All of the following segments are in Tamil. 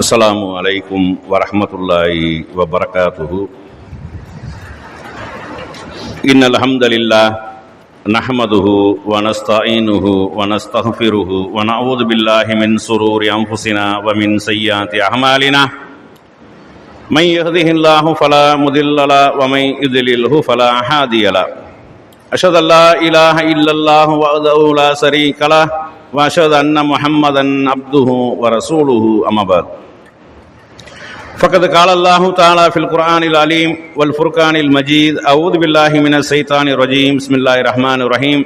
அஸ்ஸலாமு அலைக்கும் வரஹ்மத்துல்லாஹி வபரகாத்துஹு. இன்னல் ஹம்தலில்லாஹ் நஹ்மதுஹு வ நஸ்தஈனுஹு வ நஸ்தக்ஃபிருஹு வ நஊது பில்லாஹி மின் ஷுரூரி அன்ஃபுஸினா வ மின் ஸய்யிஆத்தி அஅமாலினா. மன் யஹ்திஹில்லாஹு ஃபலா முதில்ல லஹு வ மன் யுத்லில்ஹு ஃபலா ஹாதிய லஹு. அஷ்ஹது அல்லா இலாஹ இல்லல்லாஹு வஹ்தஹு லா ஷரீக லஹு வ அஷ்ஹது அன்ன முஹம்மதன் அப்துஹு வ ரசூலுஹு அம்மா பஅத். فقد قال الله تعالى في القرآن العليم والفرقان المجيد. أعوذ بالله من الشيطان الرجيم. بسم الله الرحمن الرحيم.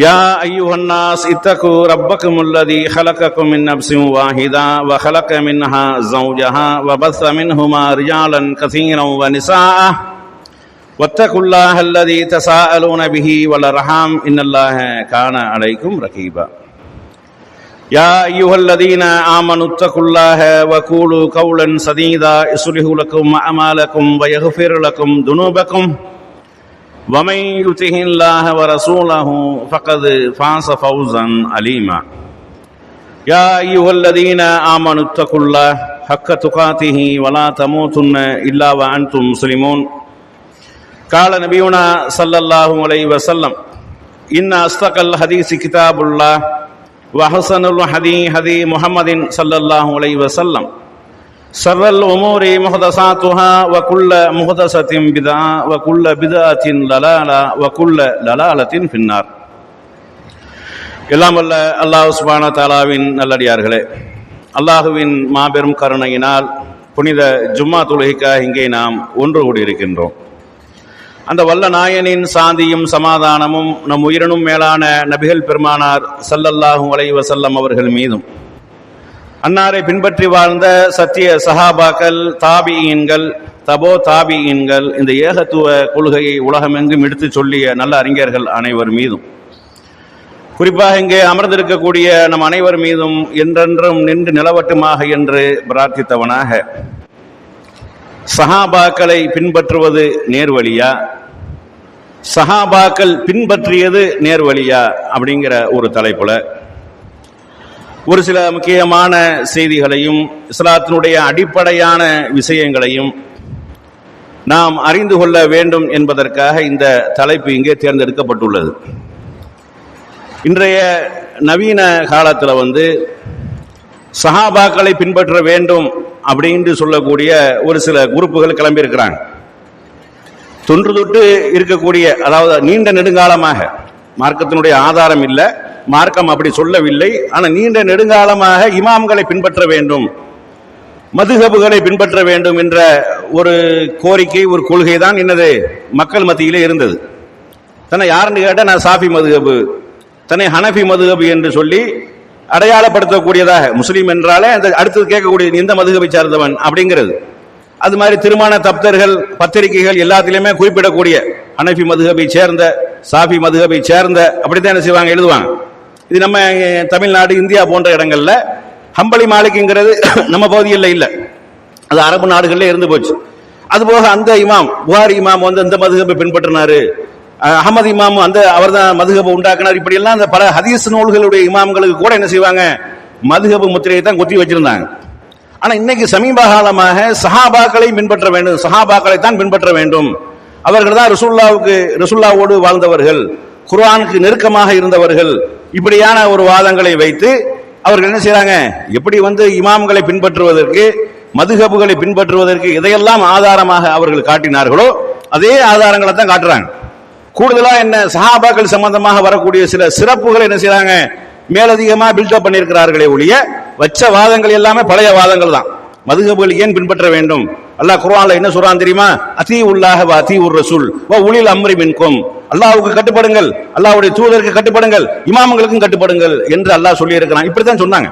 يا أيها الناس اتقوا ربكم الذي خلقكم من نفس واحدة وخلق منها زوجها وبث منهما رجالا كثيرا ونساء واتقوا الله الذي تساءلون به والأرحام إن الله كان عليكم رقيبا. يا أيها الذين آمنوا اتقوا الله وقولوا قولا سديدا يصلح لكم أعمالكم ويغفر لكم ذنوبكم ومن يطع الله ورسوله فقد فاز فوزا عظيما. يا أيها الذين آمنوا اتقوا الله حق تقاته ولا تموتن إلا وأنتم مسلمون. قال نبينا صلى الله عليه وسلم إن أصدق الحديث كتاب الله وحسن الهدي هدي محمد صلى الله عليه وسلم. شر الأمور محدثاتها وكل محدثة بدعة وكل بدعة ضلالة وكل ضلالة في النار. எல்லாம் வல்ல அல்லாஹ் சுப்ஹானஹு வ தஆலாவின் நல்லடியார்களே, அல்லாஹுவின் மாபெரும் கருணையினால் புனித ஜும்மா தொழுகைக்காக இங்கே நாம் ஒன்று கூடியிருக்கின்றோம். அந்த வல்ல நாயனின் சாந்தியும் சமாதானமும் நம் உயிரினும் மேலான நபிகள் பெருமானார் ஸல்லல்லாஹு அலைஹி வஸல்லம் அவர்கள் மீதும், அன்னாரை பின்பற்றி வாழ்ந்த சத்திய சஹாபாக்கள், தாபியீன்கள், தபோ தாபியீன்கள், இந்த ஏகத்துவ கொள்கையை உலகமெங்கும் எடுத்து சொல்லிய நல்ல அறிஞர்கள் அனைவர் மீதும், குறிப்பாக இங்கே அமர்ந்திருக்கக்கூடிய நம் அனைவர் மீதும் என்றென்றும் நின்று நிலவட்டுமாக என்று பிரார்த்தித்தவனாக, சஹாபாக்களை பின்பற்றுவது நேர்வழியா, சஹாபாக்கள் பின்பற்றியது நேர்வழியா அப்படிங்கிற ஒரு தலைப்புல ஒரு சில முக்கியமான செய்திகளையும் இஸ்லாத்தினுடைய அடிப்படையான விஷயங்களையும் நாம் அறிந்து கொள்ள வேண்டும் என்பதற்காக இந்த தலைப்பு இங்கே தேர்ந்தெடுக்கப்பட்டுள்ளது. இன்றைய நவீன காலத்தில் சஹாபாக்களை பின்பற்ற வேண்டும் அப்படின்னு சொல்லக்கூடிய ஒரு சில குரூப்புகள் கிளம்பியிருக்கிறாங்க. தொன்று தொட்டு இருக்கக்கூடிய, அதாவது நீண்ட நெடுங்காலமாக, மார்க்கத்தினுடைய ஆதாரம் இல்லை, மார்க்கம் அப்படி சொல்லவில்லை, ஆனால் நீண்ட நெடுங்காலமாக இமாம்களை பின்பற்ற வேண்டும், மதுஹபுகளை பின்பற்ற வேண்டும் என்ற ஒரு கோரிக்கை, ஒரு கொள்கை தான் என்னது மக்கள் மத்தியிலே இருந்தது. தன்னை யாருன்னு கேட்டால் நான் சாஃபி மதுஹபு, தன்னை ஹனஃபி மதுஹபு என்று சொல்லி அடையாளப்படுத்தக்கூடியதாக, முஸ்லீம் என்றாலே அந்த அடுத்தது கேட்கக்கூடிய இந்த மதுஹபை சார்ந்தவன் அப்படிங்கிறது. அது மாதிரி திருமண தப்தர்கள், பத்திரிகைகள் எல்லாத்திலுமே குறிப்பிடக்கூடிய ஹனஃபி மதுஹபை சேர்ந்த, சாஃபி மதுஹபை சேர்ந்த, அப்படித்தான் என்ன செய்வாங்க, எழுதுவாங்க. இது நம்ம தமிழ்நாடு, இந்தியா போன்ற இடங்கள்ல ஹம்பலி மாலிக்ங்கிறது நம்ம பகுதியில் இல்லை, அது அரபு நாடுகளில் இருந்து போச்சு. அதுபோக அந்த இமாம், புகாரி இமாம் அந்த மதுஹபை பின்பற்றினாரு, அஹமது இமாம் அவர் தான் மதுஹபை உண்டாக்குனார், இப்படி எல்லாம் அந்த பல ஹதீஸ் நூல்களுடைய இமாம்களுக்கு கூட என்ன செய்வாங்க, மதுஹபு முத்திரையை தான் குத்தி வச்சிருந்தாங்க. ஆனா இன்னைக்கு சமீப காலமாக சஹாபாக்களை பின்பற்ற வேண்டும், சஹாபாக்களை தான் பின்பற்ற வேண்டும், அவர்கள் தான் ரசூலுல்லாவோடு வாழ்ந்தவர்கள், குர்ஆனுக்கு நெருக்கமாக இருந்தவர்கள், இப்படியான ஒரு வாதங்களை வைத்து அவர்கள் என்ன செய்யறாங்க, எப்படி இமாம்களை பின்பற்றுவதற்கு, மதுஹபுகளை பின்பற்றுவதற்கு எதையெல்லாம் ஆதாரமாக அவர்கள் காட்டினார்களோ அதே ஆதாரங்களை தான் காட்டுறாங்க. கூடுதலா என்ன, சஹாபாக்கள் சம்பந்தமாக வரக்கூடிய சில சிறப்புகளை என்ன செய்யறாங்க, மேலதிகமா பில்டப் பண்ணியிருக்கிறார்களே ஒழிய வச்ச வாதங்கள் எல்லாமே பழைய வாதங்கள் தான். மதுஹபுகள் ஏன் பின்பற்ற வேண்டும், அல்லாஹ் குர்ஆன்ல என்ன சொல்றான் தெரியுமா, அதீஉல்லாஹ வ அதீஉர் ரசூல் வ உலில் அம்ரி மின்கும், அல்லாஹ்வுக்கு கட்டுப்படுங்கள், அல்லாஹ்வுடைய தூதருக்கு கட்டுப்படுங்கள், இமாம்களுக்கும் கட்டுப்படுங்கள் என்று அல்லாஹ் சொல்லி இருக்கிறான். இப்படித்தான் சொன்னாங்க,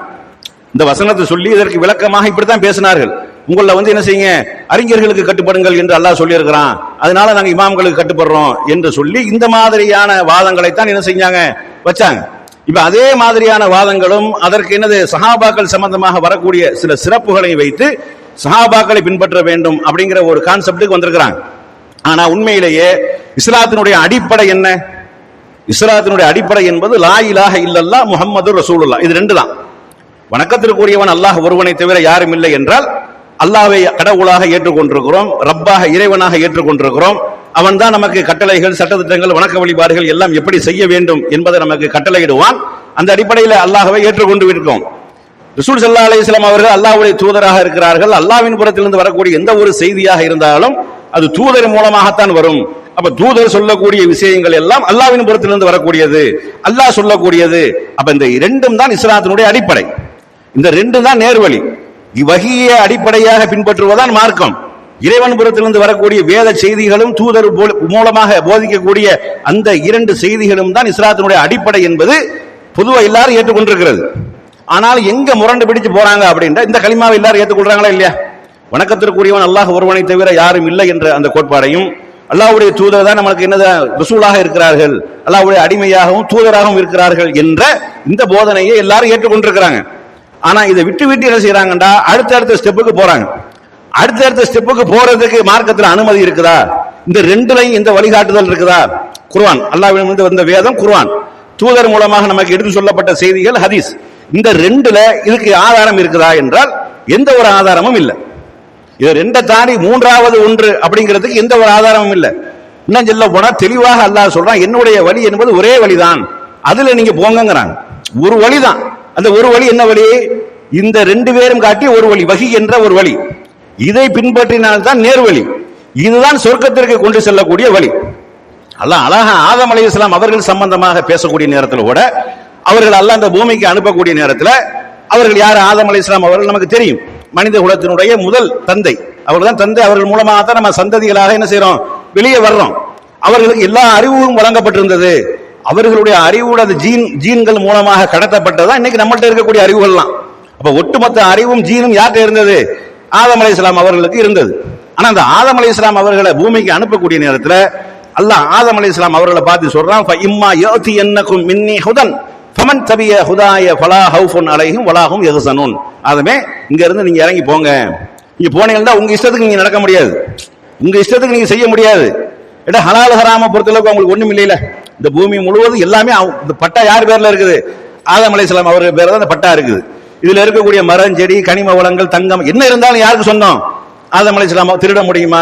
இந்த வசனத்தை சொல்லி இதற்கு விளக்கமாக இப்படித்தான் பேசினார்கள். உங்கள என்ன செய்யுங்க, அறிஞர்களுக்கு கட்டுப்படுங்கள் என்று அல்லாஹ் சொல்லி இருக்கிறான், அதனால நாங்க இமாம்களுக்கு கட்டுப்படுறோம் என்று சொல்லி இந்த மாதிரியான வாதங்களைத்தான் என்ன செஞ்சாங்க, வச்சாங்க. இப்ப அதே மாதிரியான வாதங்களும் அதற்கு என்னது, சஹாபாக்கள் சம்பந்தமாக வரக்கூடிய சில சிறப்புகளை வைத்து சஹாபாக்களை பின்பற்ற வேண்டும் அப்படிங்கிற ஒரு கான்செப்டுக்கு வந்திருக்கிறாங்க. ஆனா உண்மையிலேயே இஸ்லாத்தினுடைய அடிப்படை என்ன, இஸ்லாத்தினுடைய அடிப்படை என்பது லா இலாஹ இல்லல்லாஹ் முஹம்மது ரசூலுல்லாஹ், இது ரெண்டு தான். வணக்கத்திற்குரியவன் அல்லாஹ் ஒருவனை தவிர யாரும் இல்லை என்றால் அல்லாஹ்வை கடவுளாக ஏற்றுக்கொண்டிருக்கிறோம், ரப்பாக இறைவனாக ஏற்றுக்கொண்டிருக்கிறோம். அவன் தான் நமக்கு கட்டளைகள், சட்டத்திட்டங்கள், வணக்க வழிபாடுகள் எல்லாம் எப்படி செய்ய வேண்டும் என்பதை நமக்கு கட்டளையிடுவான். அந்த அடிப்படையில் அல்லாஹ்வை ஏற்றுக்கொண்டு இருக்கோம். ரசூல் ஸல்லல்லாஹு அலைஹி வஸல்லம் அவர்கள் அல்லாஹ்வுடைய தூதராக இருக்கிறார்கள். அல்லாஹ்வின் புறத்திலிருந்து வரக்கூடிய எந்த ஒரு செய்தியாக இருந்தாலும் அது தூதர் மூலமாகத்தான் வரும். அப்ப தூதர் சொல்லக்கூடிய விஷயங்கள் எல்லாம் அல்லாஹ்வின் புறத்திலிருந்து வரக்கூடியது, அல்லாஹ் சொல்லக்கூடியது. அப்ப இந்த இரண்டும் தான் இஸ்லாத்தினுடைய அடிப்படை. இந்த ரெண்டு தான் நேர்வழி. வஹியை அடிப்படையாக பின்பற்றுவதுதான் மார்க்கம். இறைவன் புறத்திலிருந்து வரக்கூடிய வேத செய்திகளும் தூதர் மூலமாக போதிக்கக்கூடிய அந்த இரண்டு செய்திகளும் தான் இஸ்லாத்தினுடைய அடிப்படை என்பது பொதுவாக எல்லாரும் ஏற்றுக்கொண்டிருக்கிறது. ஆனால் எங்க முரண்டு பிடிச்சு போறாங்க அப்படின்ற இந்த கலிமாவை எல்லாரும் ஏற்றுக்கொள்றாங்களா இல்லையா? வணக்கத்திற்குரியவன் அல்லாஹ் ஒருவனை தவிர யாரும் இல்லை என்ற அந்த கோட்பாடையும், அல்லாஹ்வுடைய தூதர் தான் நமக்கு என்னது ரசூலாக இருக்கிறார்கள், அல்லாஹ்வுடைய அடிமையாகவும் தூதராகவும் இருக்கிறார்கள் என்ற இந்த போதனையை எல்லாரும் ஏற்றுக்கொண்டிருக்கிறாங்க. ஆனா இதை விட்டு விட்டு என்ன செய்யறாங்கடா, அடுத்தடுத்த ஸ்டெப்புக்கு போறாங்க. அடுத்தடுத்த ஸ்டெப்புக்கு போறதுக்கு மார்க்கத்தில் அனுமதி இருக்குதா? இந்த ரெண்டுலையும் இந்த வழிகாட்டுதல் இருக்குதா? குர்ஆன், அல்லாஹ்விடமிருந்து வந்த வேதம் குர்ஆன், தூதர் மூலமாக நமக்கு எடுத்து சொல்லப்பட்ட செய்திகள் ஹதீஸ், இந்த ரெண்டுல இதுக்கு ஆதாரம் இருக்குதா என்றால் எந்த ஒரு ஆதாரமும் இல்லை. இது ரெண்டை தாண்டி மூன்றாவது ஒன்று அப்படிங்கிறதுக்கு எந்த ஒரு ஆதாரமும் இல்லை. இன்னும் சொல்ல போனா தெளிவாக அல்லாஹ் சொல்றான், என்னுடைய வழி என்பது ஒரே வழிதான், அதுல நீங்க போங்கிறாங்க. ஒரு வழிதான். அந்த ஒரு வழி என்ன வழி? இந்த ரெண்டு பேரும் காட்டி ஒரு வழி, வஹி என்ற ஒரு வழி. இதை பின்பற்றினால்தான் நேர்வழி. இதுதான் சொர்க்கத்திற்கு கொண்டு செல்லக்கூடிய வழி. அல்லாஹ் அழகா ஆதம் அலைஹிஸ்ஸலாம் அவர்கள் சம்பந்தமாக பேசக்கூடிய நேரத்தில் கூட, அவர்கள் அல்லாஹ் இந்த பூமிக்கு அனுப்பக்கூடிய நேரத்தில் அவர்கள் யார்? ஆதம் அலைஹிஸ்ஸலாம் அவர்கள் நமக்கு தெரியும், மனித குலத்தினுடைய முதல் தந்தை. அவர்கள் தான் தந்தை. அவர்கள் மூலமாக தான் நம்ம சந்ததிகளாக என்ன செய்யறோம், வெளியே வர்றோம். அவர்களுக்கு எல்லா அறிவும் வழங்கப்பட்டிருந்தது. அவர்களுடைய அறிவோட ஜீன்கள் மூலமாக கடத்தப்பட்டதான் இன்னைக்கு நம்மள்ட்ட இருக்கக்கூடிய அறிவுகள்லாம். அப்ப ஒட்டுமொத்த அறிவும் ஜீனும் யார்கிட்ட இருந்தது? ஆதம் அலைஹிஸ்ஸலாம் அவர்களுக்கு இருந்தது. ஆனா அந்த ஆதம் அலைஹிஸ்ஸலாம் அவர்களை பூமிக்கு அனுப்பக்கூடிய நேரத்தில் அல்லாஹ் ஆதம் அலைஹிஸ்ஸலாம் அவர்களை பார்த்து சொல்றான், இம்மா யஅதியன்னகும் மின்னி ஹுதன் ஃபமன் தபிய ஹுதாய ஃபலா ஹவுஃபுன் அலைஹிம் வலா ஹும் யஹ்ஸனூன். ஆதமே, இங்க இருந்து நீங்க இறங்கி போங்க. நீங்க போனீங்கன்னா உங்க இஷ்டத்துக்கு நீங்க நடக்க முடியாது, உங்க இஷ்டத்துக்கு நீங்க செய்ய முடியாது. ஏன்னா ஹலால் ஹராம பொறுத்தளவுக்கு அவங்களுக்கு ஒண்ணும் இல்லையில. இந்த பூமி முழுவதும் எல்லாமே இந்த பட்டா யார் பேர்ல இருக்குது? ஆதம் அலைஹிஸ்ஸலாம் அவர்கள் பேர்ல தான் இந்த பட்டா இருக்குது. இதுல இருக்கக்கூடிய மரம், செடி, கனிம வளங்கள், தங்கம் என்ன இருந்தாலும் யாருக்கு சொந்தம்? ஆதம் அலைஹிஸ்ஸலாம். திருட முடியுமா?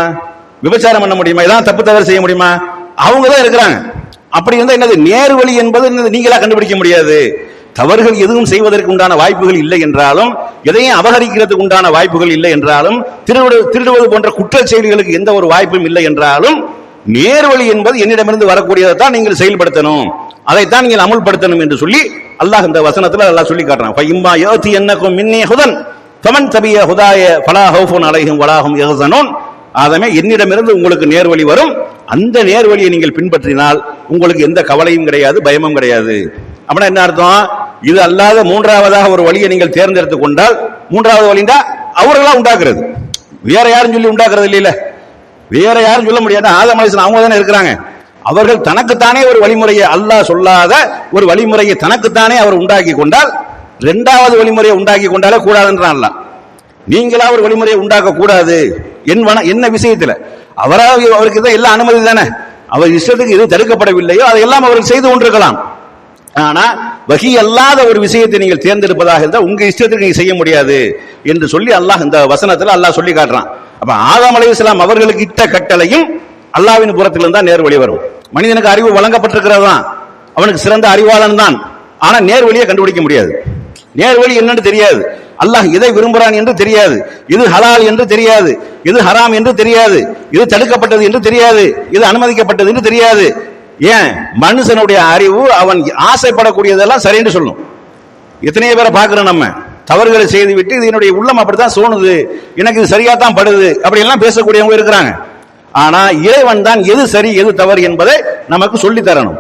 விபச்சாரம் பண்ண முடியுமா? இதெல்லாம் தப்பு தவறு செய்ய முடியுமா? அவங்க தான் இருக்கிறாங்க. அப்படி இருந்தா என்னது நேர்வழி என்பது நீங்களா கண்டுபிடிக்க முடியாது. தவறுகள் எதுவும் செய்வதற்கு உண்டான வாய்ப்புகள் இல்லை என்றாலும், எதையும் அபகரிக்கிறதுக்கு உண்டான வாய்ப்புகள் இல்லை என்றாலும், திருடுவது போன்ற குற்ற செயல்களுக்கு எந்த ஒரு வாய்ப்பும் இல்லை என்றாலும், நேர்வழி என்பது என்னிடமிருந்து வரக்கூடியதை தான் நீங்கள் செயல்படுத்தணும், அதைத்தான் நீங்கள் அமுல்படுத்தணும் என்று சொல்லி அல்லாஹ் இந்த வசனத்தில் அல்லாஹ் சொல்லி காட்டுறான். ஃபஇம்மா யஅதியன்னகும் மின்னி ஹுதன் ஃபமன் தபிய ஹுதாய ஃபலா ஹவுஃபுன் அலைஹிம் வலா ஹும் யஹ்ஸனூன். ஆதமே, என்னிடமிருந்து உங்களுக்கு நேர்வழி வரும், அந்த நேர்வழியை நீங்கள் பின்பற்றினால் உங்களுக்கு எந்த கவலையும் கிடையாது, பயமும் கிடையாது. அப்படின்னா என்ன அர்த்தம்? இது அல்லாத மூன்றாவதாக ஒரு வழியை நீங்கள் தேர்ந்தெடுத்துக் கொண்டால், மூன்றாவது வழிண்டா அவர்களா உண்டாக்குறது, வேற யாரும் சொல்லி உண்டாக்குறது இல்ல, வேற யாரும் சொல்ல முடியாது. ஆதம் அலைஹிஸ்ஸலாம் அவங்க தானே இருக்கிறாங்க. அவர்கள் தனக்குத்தானே ஒரு வழிமுறையை, அல்லாஹ் சொல்லாத ஒரு வழிமுறையை தனக்குத்தானே அவர் உண்டாக்கி கொண்டால், இரண்டாவது வழிமுறையை உண்டாக்கி கொண்டாலே கூடாதுன்றான் அல்லாஹ். நீங்களா ஒரு வழிமுறையை உண்டாக்க கூடாது. என்ன விஷயத்துல? அவருக்கு தான் எல்லா அனுமதி தானே, அவர் இஷ்டத்துக்கு எது தடுக்கப்படவில்லையோ அதையெல்லாம் அவர்கள் செய்து கொண்டிருக்கலாம். ஆனா வஹி அல்லாத ஒரு விஷயத்தை நீங்கள் தேர்ந்தெடுப்பதாக இருந்தால் உங்க இஷ்டத்துக்கு நீங்க செய்ய முடியாது என்று சொல்லி அல்லாஹ் இந்த வசனத்துல அல்லாஹ் சொல்லி காட்டுறான். அப்ப ஆதம் அலைஹிஸ்ஸலாம் அவர்களுக்கு இட்ட கட்டளையும் அல்லாஹ்வின் புறத்திலிருந்து தான் நேர்வழி வரும். மனிதனுக்கு அறிவு வழங்கப்பட்டிருக்கிறது தான், அவனுக்கு சிறந்த அறிவாளன் தான். ஆனா நேர்வழியை கண்டுபிடிக்க முடியாது. நேர்வழி என்னன்னு தெரியாது, அல்லாஹ் எதை விரும்புகிறான் என்று தெரியாது, இது ஹலால் என்று தெரியாது, இது ஹராம் என்று தெரியாது, இது தடுக்கப்பட்டது என்று தெரியாது, இது அனுமதிக்கப்பட்டது என்று தெரியாது. ஏன்? மனுஷனுடைய அறிவு அவன் ஆசைப்படக்கூடியதெல்லாம் சரின்னு சொல்லும். எத்தனையோ பேரை பார்க்கிறோம், நம்ம தவறுகளை செய்து விட்டு இது என்னுடைய உள்ளம் அப்படித்தான் சோணுது, எனக்கு இது சரியா தான் படுது அப்படி எல்லாம் பேசக்கூடியவங்க இருக்கிறாங்க. ஆனா இறைவன் தான் எது சரி எது தவறு என்பதை நமக்கு சொல்லி தரணும்,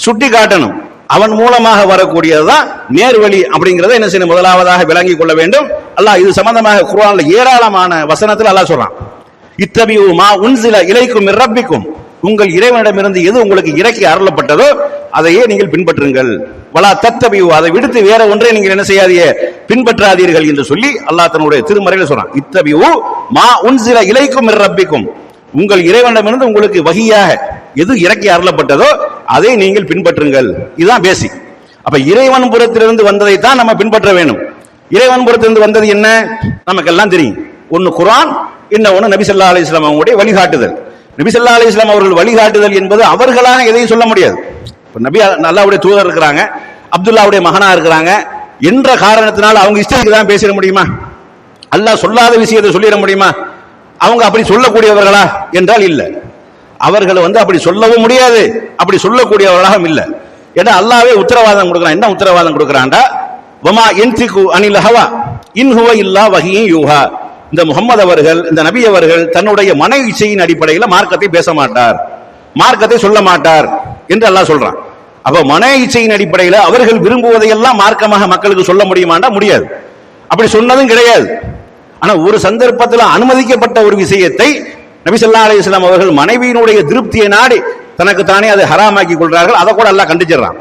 சுட்டி காட்டணும். அவன் மூலமாக வரக்கூடியதுதான் நேர்வழி அப்படிங்கறத என்ன செய்யணும், முதலாவதாக விளங்கி கொள்ள வேண்டும். அல்லாஹ் இது சம்பந்தமாக குர்ஆன்ல ஏராளமான வசனத்தில் அல்லாஹ் சொல்றான், இத்தபிஉ மா உன்சில இலைக்கும் மிர் ரப்பிக்கும், உங்கள் இறைவனிடமிருந்து எது உங்களுக்கு இறக்கி அருளப்பட்டதோ அதையே நீங்கள் பின்பற்றுங்கள். வலா தத்தபிஉ, அதை விடுத்து வேற ஒன்றை நீங்கள் என்ன செய்யாதீங்க, பின்பற்றாதீர்கள் என்று சொல்லி அல்லாஹ் தன்னுடைய திருமறையில சொல்றான். இத்தபிஉ மா உன்சில இலைக்கும் மிர் ரப்பிக்கும், உங்கள் இறைவனிடமிருந்து உங்களுக்கு வஹியாக எது இறக்கி அருளப்பட்டதோ அதை நீங்கள் பின்பற்றுங்கள். இதுதான் பேசிக். அப்ப இறைவன் புறத்திலிருந்து வந்ததை தான் நம்ம பின்பற்ற வேண்டும். இறைவன் புறத்திலிருந்து வந்தது என்ன நமக்கெல்லாம் தெரியும். ஒன்னு குர்ஆன், இன்னொன்னு நபி ஸல்லல்லாஹு அலைஹி வஸல்லம் அவங்களுடைய வழிகாட்டுதல். நபி ஸல்லல்லாஹு அலைஹி வஸல்லம் அவர்கள் வழிகாட்டுதல் என்பது அவர்களாக எதையும் சொல்ல முடியாது. நபி அல்லாஹ்வுடைய தூதர் இருக்கிறாங்க, அப்துல்லாவுடைய மகனா இருக்கிறாங்க என்ற காரணத்தினால் அவங்க இஷ்டத்துக்கு தான் பேசிட முடியுமா? அல்லாஹ் சொல்லாத விஷயத்தை சொல்லிட முடியுமா? அவங்க அப்படி சொல்லக்கூடியவர்களா என்றால் இல்லை. அவர்கள் அப்படி சொல்லவும் முடியாது, அப்படி சொல்லக்கூடியவர்களாகவும் இல்லை. ஏன்னா அல்லாஹ்வே உத்தரவாதம் கொடுக்கிறான். என்ன உத்தரவாதம் கொடுக்கிறான்டா, வமா யன்திகு அனில் ஹவா இன் ஹுவ இல்லா வஹீன் யூஹா. இந்த முகமது அவர்கள், இந்த நபி அவர்கள் தன்னுடைய மன இச்சையின் அடிப்படையில் மார்க்கத்தை பேச மாட்டார், மார்க்கத்தை சொல்ல மாட்டார் என்று அல்லாஹ் சொல்றான். அப்ப மன இச்சையின் அடிப்படையில் அவர்கள் விரும்புவதையெல்லாம் மார்க்கமாக மக்களுக்கு சொல்ல முடியுமாண்டா முடியாது. அப்படி சொன்னதும் கிடையாது. ஆனா ஒரு சந்தர்ப்பத்தில் அனுமதிக்கப்பட்ட ஒரு விஷயத்தை நபி ஸல்லல்லாஹு அலைஹி வஸல்லம் அவர்கள் மனைவியினுடைய திருப்தியை நாடி தனக்கு தானே அதை ஹராமாக்கி கொள்றார்கள். அதை கூட அல்லாஹ் கண்டிச்சிடறான்.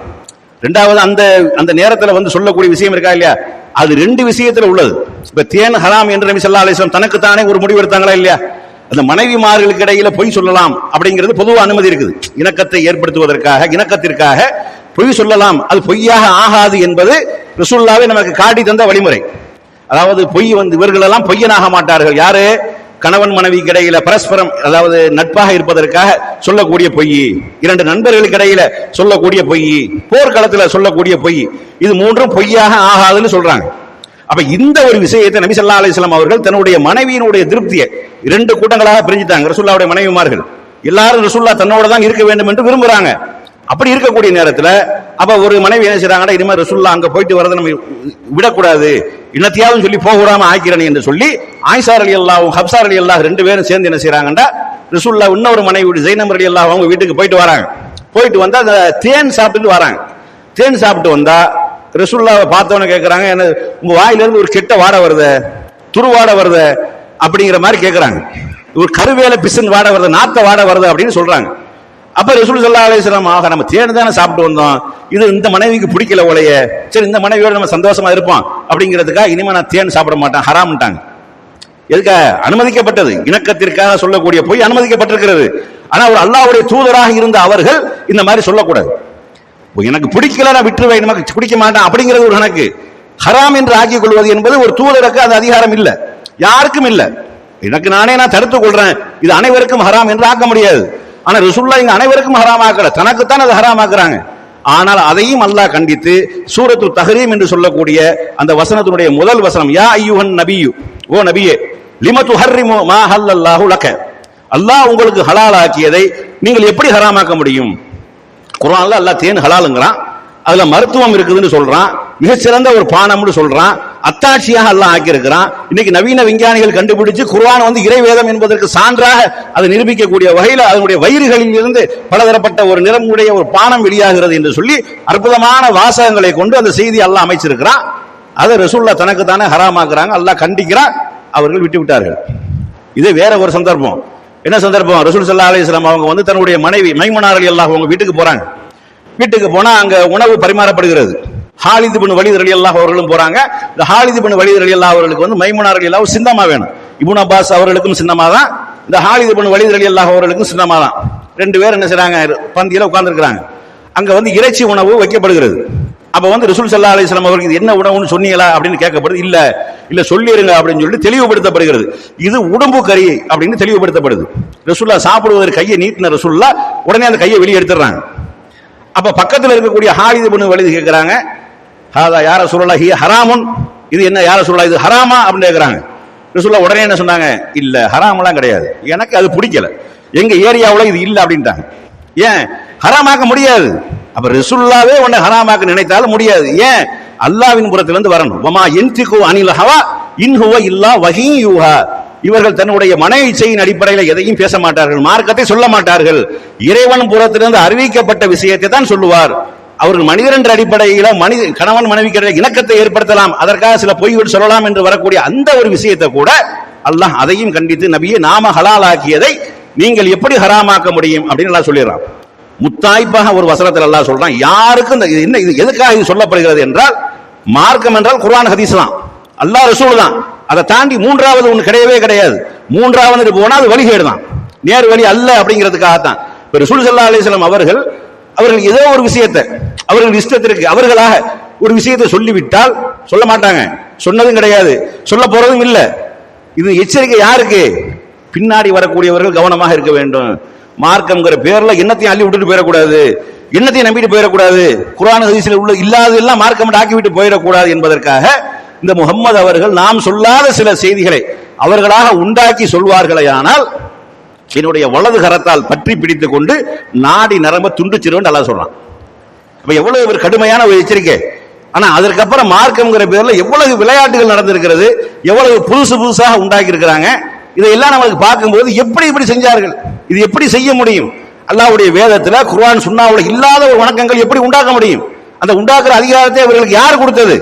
ரெண்டாவது அந்த நேரத்தில் சொல்லக்கூடிய விஷயம் இருக்கா இல்லையா, அது ரெண்டு விஷயத்துல உள்ளது. இப்ப தேன் ஹராம் என்று நபி ஸல்லல்லாஹு அலைஹி வஸல்லம் தனக்கு தானே ஒரு முடிவு எடுத்தாங்களா இல்லையா? அந்த மனைவிமார்களுக்கு இடையில பொய் சொல்லலாம் அப்படிங்கிறது பொதுவாக அனுமதி இருக்குது. இணக்கத்தை ஏற்படுத்துவதற்காக, இணக்கத்திற்காக பொய் சொல்லலாம், அது பொய்யாக ஆகாது என்பது ரசூலுல்லாஹ்வே நமக்கு காட்டி தந்த வழிமுறை. அதாவது பொய் இவர்களெல்லாம் பொய்யனாக மாட்டார்கள். யாரு? கணவன் மனைவிக்கு இடையில பரஸ்பரம், அதாவது நட்பாக இருப்பதற்காக சொல்லக்கூடிய பொய், இரண்டு நண்பர்களுக்கு இடையில சொல்லக்கூடிய பொய், போர்க்களத்தில் சொல்லக்கூடிய பொய், இது மூன்றும் பொய்யாக ஆகாதுன்னு சொல்றாங்க. அப்ப இந்த ஒரு விஷயத்தை நபி ஸல்லல்லாஹு அலைஹி வஸல்லம் அவர்கள் தன்னுடைய மனைவியினுடைய திருப்தியை இரண்டு கூட்டங்களாக பிரிஞ்சுட்டாங்க. ரசூலுல்லாஹ்வுடைய மனைவிமார்கள் எல்லாரும் ரசூலுல்லாஹ் தன்னோட தான் இருக்க வேண்டும் என்று விரும்புறாங்க. அப்படி இருக்கக்கூடிய நேரத்தில் அப்ப ஒரு மனைவி என்ன செய்றாங்கன்னா, இனிமேல் ரசூலுல்லாஹ் அங்க போயிட்டு வரதை நம்ம விடக்கூடாது, இன்னத்தையாவது சொல்லி போக விடாம ஆக்கிறேன் என்று சொல்லி ஆயிஷா ரலியல்லாஹு ஹப்ஸா ரலியல்லாஹு ரெண்டு பேரும் சேர்ந்து என்ன செய்றாங்கன்னா, ரசூலுல்லாஹ் இன்னொரு மனைவி ஜைனப் ரலியல்லாஹு அவங்க வீட்டுக்கு போயிட்டு வராங்க. போயிட்டு வந்தா அந்த தேன் சாப்பிட்டு வராங்க. தேன் சாப்பிட்டு வந்தா ரசூலுல்லாஹ்வை பார்த்தவன கேட்கறாங்க, என்ன உங்க வாயிலிருந்து ஒரு கெட்ட வாடை வருது, துருவாடை வருது அப்படிங்கிற மாதிரி கேட்கறாங்க. ஒரு கருவேல பிசன் வாடை வருது, நாத்த வாடை வருது அப்படின்னு சொல்றாங்க. அப்ப ரசூல் ஸல்லல்லாஹு அலைஹி வஸல்லம், ஆக நம்ம தேன் தானே சாப்பிட்டு வந்தோம், இது இந்த மனைவிக்கு பிடிக்கல ஒலைய, சரி இந்த மனைவியோட நம்ம சந்தோஷமா இருப்போம் அப்படிங்கிறதுக்காக இனிமே நான் தேன் சாப்பிட மாட்டேன், ஹராம்ட்டாங்க. எதுக்காக? அனுமதிக்கப்பட்டது, இணக்கத்திற்காக சொல்லக்கூடிய பொய் அனுமதிக்கப்பட்டிருக்கிறது. ஆனா ஒரு அல்லாஹ்வுடைய தூதராக இருந்த அவர்கள் இந்த மாதிரி சொல்லக்கூடாது. எனக்கு பிடிக்கல நான் விட்டுருவேன், நமக்கு பிடிக்க மாட்டேன் அப்படிங்கிறது ஒரு கணக்கு. ஹராம் என்று ஆக்கிக் கொள்வது என்பது ஒரு தூதருக்கு அது அதிகாரம் இல்லை, யாருக்கும் இல்லை. எனக்கு நானே நான் தடுத்துக் கொள்றேன், இது அனைவருக்கும் ஹராம் என்று ஆக்க முடியாது. ஆனா ரசூலுல்லாஹ் இங்க அனைவருக்கும் ஹராம் ஆக்கல, தனக்குத்தான் அது ஹராம் ஆக்குறாங்க. ஆனால் அதையும் அல்லாஹ் கண்டித்து சூரத்து தஹரீம் என்று சொல்லக்கூடிய அந்த வசனத்தினுடைய முதல் வசனம், யா அய்யுஹன் நபியு, ஓ நபியே, லிம துஹர்ரிமு மா ஹல்லல்லாஹு லக, அல்லாஹ் உங்களுக்கு ஹலால் ஆக்கியதை நீங்கள் எப்படி ஹராமாக்க முடியும்? குர்ஆன்ல அல்லாஹ் தேன் ஹலாலுங்கிறான், அதுல மருத்துவம் இருக்குதுன்னு சொல்றான், மிகச்சிறந்த ஒரு பானம்னு சொல்றான், அத்தாட்சியாக அல்லாஹ் ஆக்கி இருக்கிறான். இன்னைக்கு நவீன விஞ்ஞானிகள் கண்டுபிடிச்சு குர்ஆன் இறைவேதம் என்பதற்கு சான்றாக அதை நிரூபிக்கக்கூடிய வகையில் அதனுடைய வயிறுகளில் இருந்து பலதரப்பட்ட ஒரு நிறமுடைய ஒரு பானம் வெளியாகிறது என்று சொல்லி அற்புதமான வாசகங்களை கொண்டு அந்த செய்தி அல்லாஹ் அமைச்சிருக்கிறான். அதை ரசூலுல்லாஹ் தனக்கு தானே ஹராமாக்குறாங்க, அல்லாஹ் கண்டிக்கிறான், அவர்கள் விட்டு விட்டார்கள். இது வேற ஒரு சந்தர்ப்பம். என்ன சந்தர்ப்பம்? ரசூல் ஸல்லல்லாஹு அலைஹி வஸல்லம் அவங்க தன்னுடைய மனைவி மைமுனா ரலியல்லாஹு அவங்க வீட்டுக்கு போறாங்க. வீட்டுக்கு போனா அங்க உணவு பரிமாறப்படுகிறது. ஹாலித் இப்னு வலீத் ரலியல்லாஹு அவர்களும் போறாங்க. இந்த ஹாலித் இப்னு வலீத் ரலியல்லாஹு அவர்களுக்கு மைமுனா ரலியல்லாஹு சின்னமா வேணும். இப்னு அப்பாஸ் அவர்களுக்கும் சின்னமா தான், இந்த ஹாலித் இப்னு வலீத் ரலியல்லாஹு அவர்களுக்கும் சின்னமா தான். ரெண்டு பேரும் என்ன செய்றாங்க, பந்தியில உட்கார்ந்து இருக்கிறாங்க. அங்க இறைச்சி உணவு வைக்கப்படுகிறது. அப்ப ரசூல் ஸல்லல்லாஹு அலைஹி வஸல்லம் அவர்களுக்கு என்ன உணவுன்னு சொன்னீங்களா அப்படின்னு கேட்கப்படுது. இல்ல சொல்லிருங்க அப்படின்னு சொல்லி தெளிவுபடுத்தப்படுகிறது. இது உடம்பு கறி அப்படின்னு தெளிவுபடுத்தப்படுது. ரசூலுல்லாஹ் சாப்பிடுவதற்கு கையை நீட்டின ரசூலுல்லாஹ் உடனே அந்த கையை வெளியே எடுத்துறாங்க. அப்ப பக்கத்தில் இருக்கக்கூடிய ஹாலித் இப்னு வலீத் கேட்கிறாங்க, ஹாதா யா ரசூலல்லாஹ் ஹிய ஹராமுன், இது என்ன யா ரசூலல்லாஹ் இது ஹராமா அப்படின்னு கேட்கிறாங்க. ரசூலுல்லாஹ் உடனே என்ன சொன்னாங்க, இல்ல ஹராமெல்லாம் கிடையாது, எனக்கு அது பிடிக்கல, எங்க ஏரியாவுல இது இல்ல அப்படின்ட்டாங்க. ஏன்? ஹராமாக்க முடியாது. அப்ப ரசூலுல்லாஹ்வே உன்னை ஹராமாக்க நினைத்தாலும் முடியாது. ஏன்? அல்லாஹ்வின் புறத்திலிருந்து வரணும். வமா யன்திகு அனில் ஹவா இன் ஹுவ இல்லா வஹீன் யூஹா. இவர்கள் தன்னுடைய மன இச்சையின் அடிப்படையில் எதையும் பேச மாட்டார்கள், மார்க்கத்தை சொல்ல மாட்டார்கள். இறைவன் புறத்திலிருந்து அறிவிக்கப்பட்ட விஷயத்தை தான் சொல்லுவார். அவர்கள் மனிதர் என்ற அடிப்படையில் கணவன் மனைவிக்கு இணக்கத்தை ஏற்படுத்தலாம், அதற்காக சில பொய்கள் சொல்லலாம் என்று வரக்கூடிய அந்த ஒரு விஷயத்தை கூட அல்லாஹ் அதையும் கண்டித்து, நபியே நாம ஹலால் ஆக்கியதை நீங்கள் எப்படி ஹராமாக்க முடியும் அப்படின்னு எல்லாம் சொல்லிடுறான். முத்தாய்ப்பாக ஒரு வசனத்தில் அல்லாஹ் சொல்றான், யாருக்கும் என்ன இது எதுக்காக இது சொல்லப்படுகிறது என்றால், மார்க்கம் என்றால் குர்ஆன் ஹதீஸ் தான், அல்லாஹ் ரசூல் தான். அதை தாண்டி மூன்றாவது ஒன்று கிடையவே கிடையாது. மூன்றாவது போனா அது வழிகேடு தான், நேர் வழி அல்ல அப்படிங்கிறதுக்காகத்தான். ரசூல் ஸல்லல்லாஹு அலைஹி வஸல்லம் அவர்கள் ஏதோ ஒரு விஷயத்தை அவர்கள் இஷ்டத்திற்கு அவர்களாக ஒரு விஷயத்தை சொல்லிவிட்டால் சொல்ல மாட்டாங்க, சொன்னதும் கிடையாது, சொல்ல போறதும் இல்லை. இது எச்சரிக்கை யாருக்கு? பின்னாடி வரக்கூடியவர்கள் கவனமாக இருக்க வேண்டும். மார்க்கம்ங்கிற பேர்ல என்னத்தையும் அள்ளி விட்டுட்டு போயிடக்கூடாது, என்னத்தையும் நம்பிட்டு போயிடக்கூடாது, குர்ஆன் ஹதீஸ்ல உள்ள இல்லாததெல்லாம் மார்க்கம் ஆக்கி விட்டு போயிடக்கூடாது என்பதற்காக இந்த முகம்மது அவர்கள் நாம் சொல்லாத சில செய்திகளை அவர்களாக உண்டாக்கி சொல்வார்களே, ஆனால் என்னுடைய வலது கரத்தால் பற்றி பிடித்துக் கொண்டு நாடி நரம்ப துண்டுச்சிருவன் அல்லாஹ் சொல்றான். அப்ப எவ்வளவு ஒரு கடுமையான ஒரு எச்சரிக்கை. ஆனா அதற்கப்புறம் மார்க்கம்ங்கிற பேர்ல எவ்வளவு விளையாட்டுகள் நடந்திருக்கிறது, எவ்வளவு புதுசாக உண்டாக்கி இருக்கிறாங்க. இதையெல்லாம் நமக்கு பார்க்கும்போது எப்படி இப்படி செஞ்சார்கள், இது எப்படி செய்ய முடியும்? அல்லாஹ்வுடைய வேதத்துல குர்ஆன் சுன்னாவுல இல்லாத ஒரு வணக்கங்கள் எப்படி உண்டாக்க முடியும்? அந்த உண்டாக்குற அதிகாரத்தை அவர்களுக்கு யார் கொடுத்தது?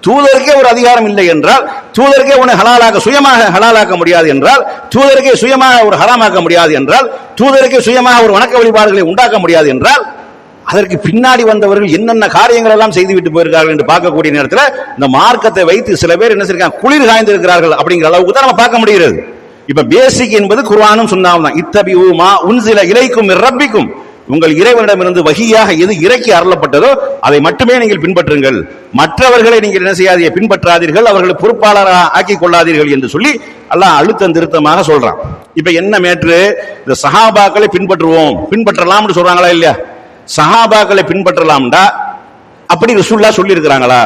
தூதருக்கே ஒரு அதிகாரம் இல்லை என்றால், தூதருக்கே ஒன்று ஹலாலாக்க சுயமாக ஹலாலாக்க முடியாது என்றால், தூதருக்கே சுயமாக ஒரு ஹராமாக்க முடியாது என்றால், தூதருக்கே சுயமாக ஒரு வணக்க வழிபாடுகளை உண்டாக்க முடியாது என்றால், அதற்கு பின்னாடி வந்தவர்கள் என்னென்ன காரியங்கள் எல்லாம் செய்துவிட்டு போயிருக்கார்கள் என்று பார்க்கக்கூடிய நேரத்தில் இந்த மார்க்கத்தை வைத்து சில பேர் என்ன செய்யறாங்க, குளிர் காய்ந்திருக்கிறார்கள் அப்படிங்கிற அளவுக்கு தான் நம்ம பார்க்க முடிகிறது. இப்ப பேசிக் என்பது குர்ஆனும் சுன்னாவும் தான். இத்தபிஉ மா உன்சில இலைக்கும் மிர் ரப்பிக்கும், உங்கள் இறைவனிடமிருந்து வஹியாக எது இறக்கி அருளப்பட்டதோ அதை மட்டுமே நீங்கள் பின்பற்றுங்கள், மற்றவர்களை நீங்கள் என்ன செய்யாதீங்க, பின்பற்றாதீர்கள், அவர்களை பொறுப்பாளராக ஆக்கிக் கொள்ளாதீர்கள் என்று சொல்லி அல்லாஹ் அழுத்தம் திருத்தமாக சொல்றான். இப்ப என்ன மேற்று? இந்த சஹாபாக்களை பின்பற்றலாம் சொல்றாங்களா இல்லையா? சஹாபாக்களை பின்பற்றலாம்டா அப்படி ரசூலுல்லாஹ் சொல்லி இருக்கிறாங்களா?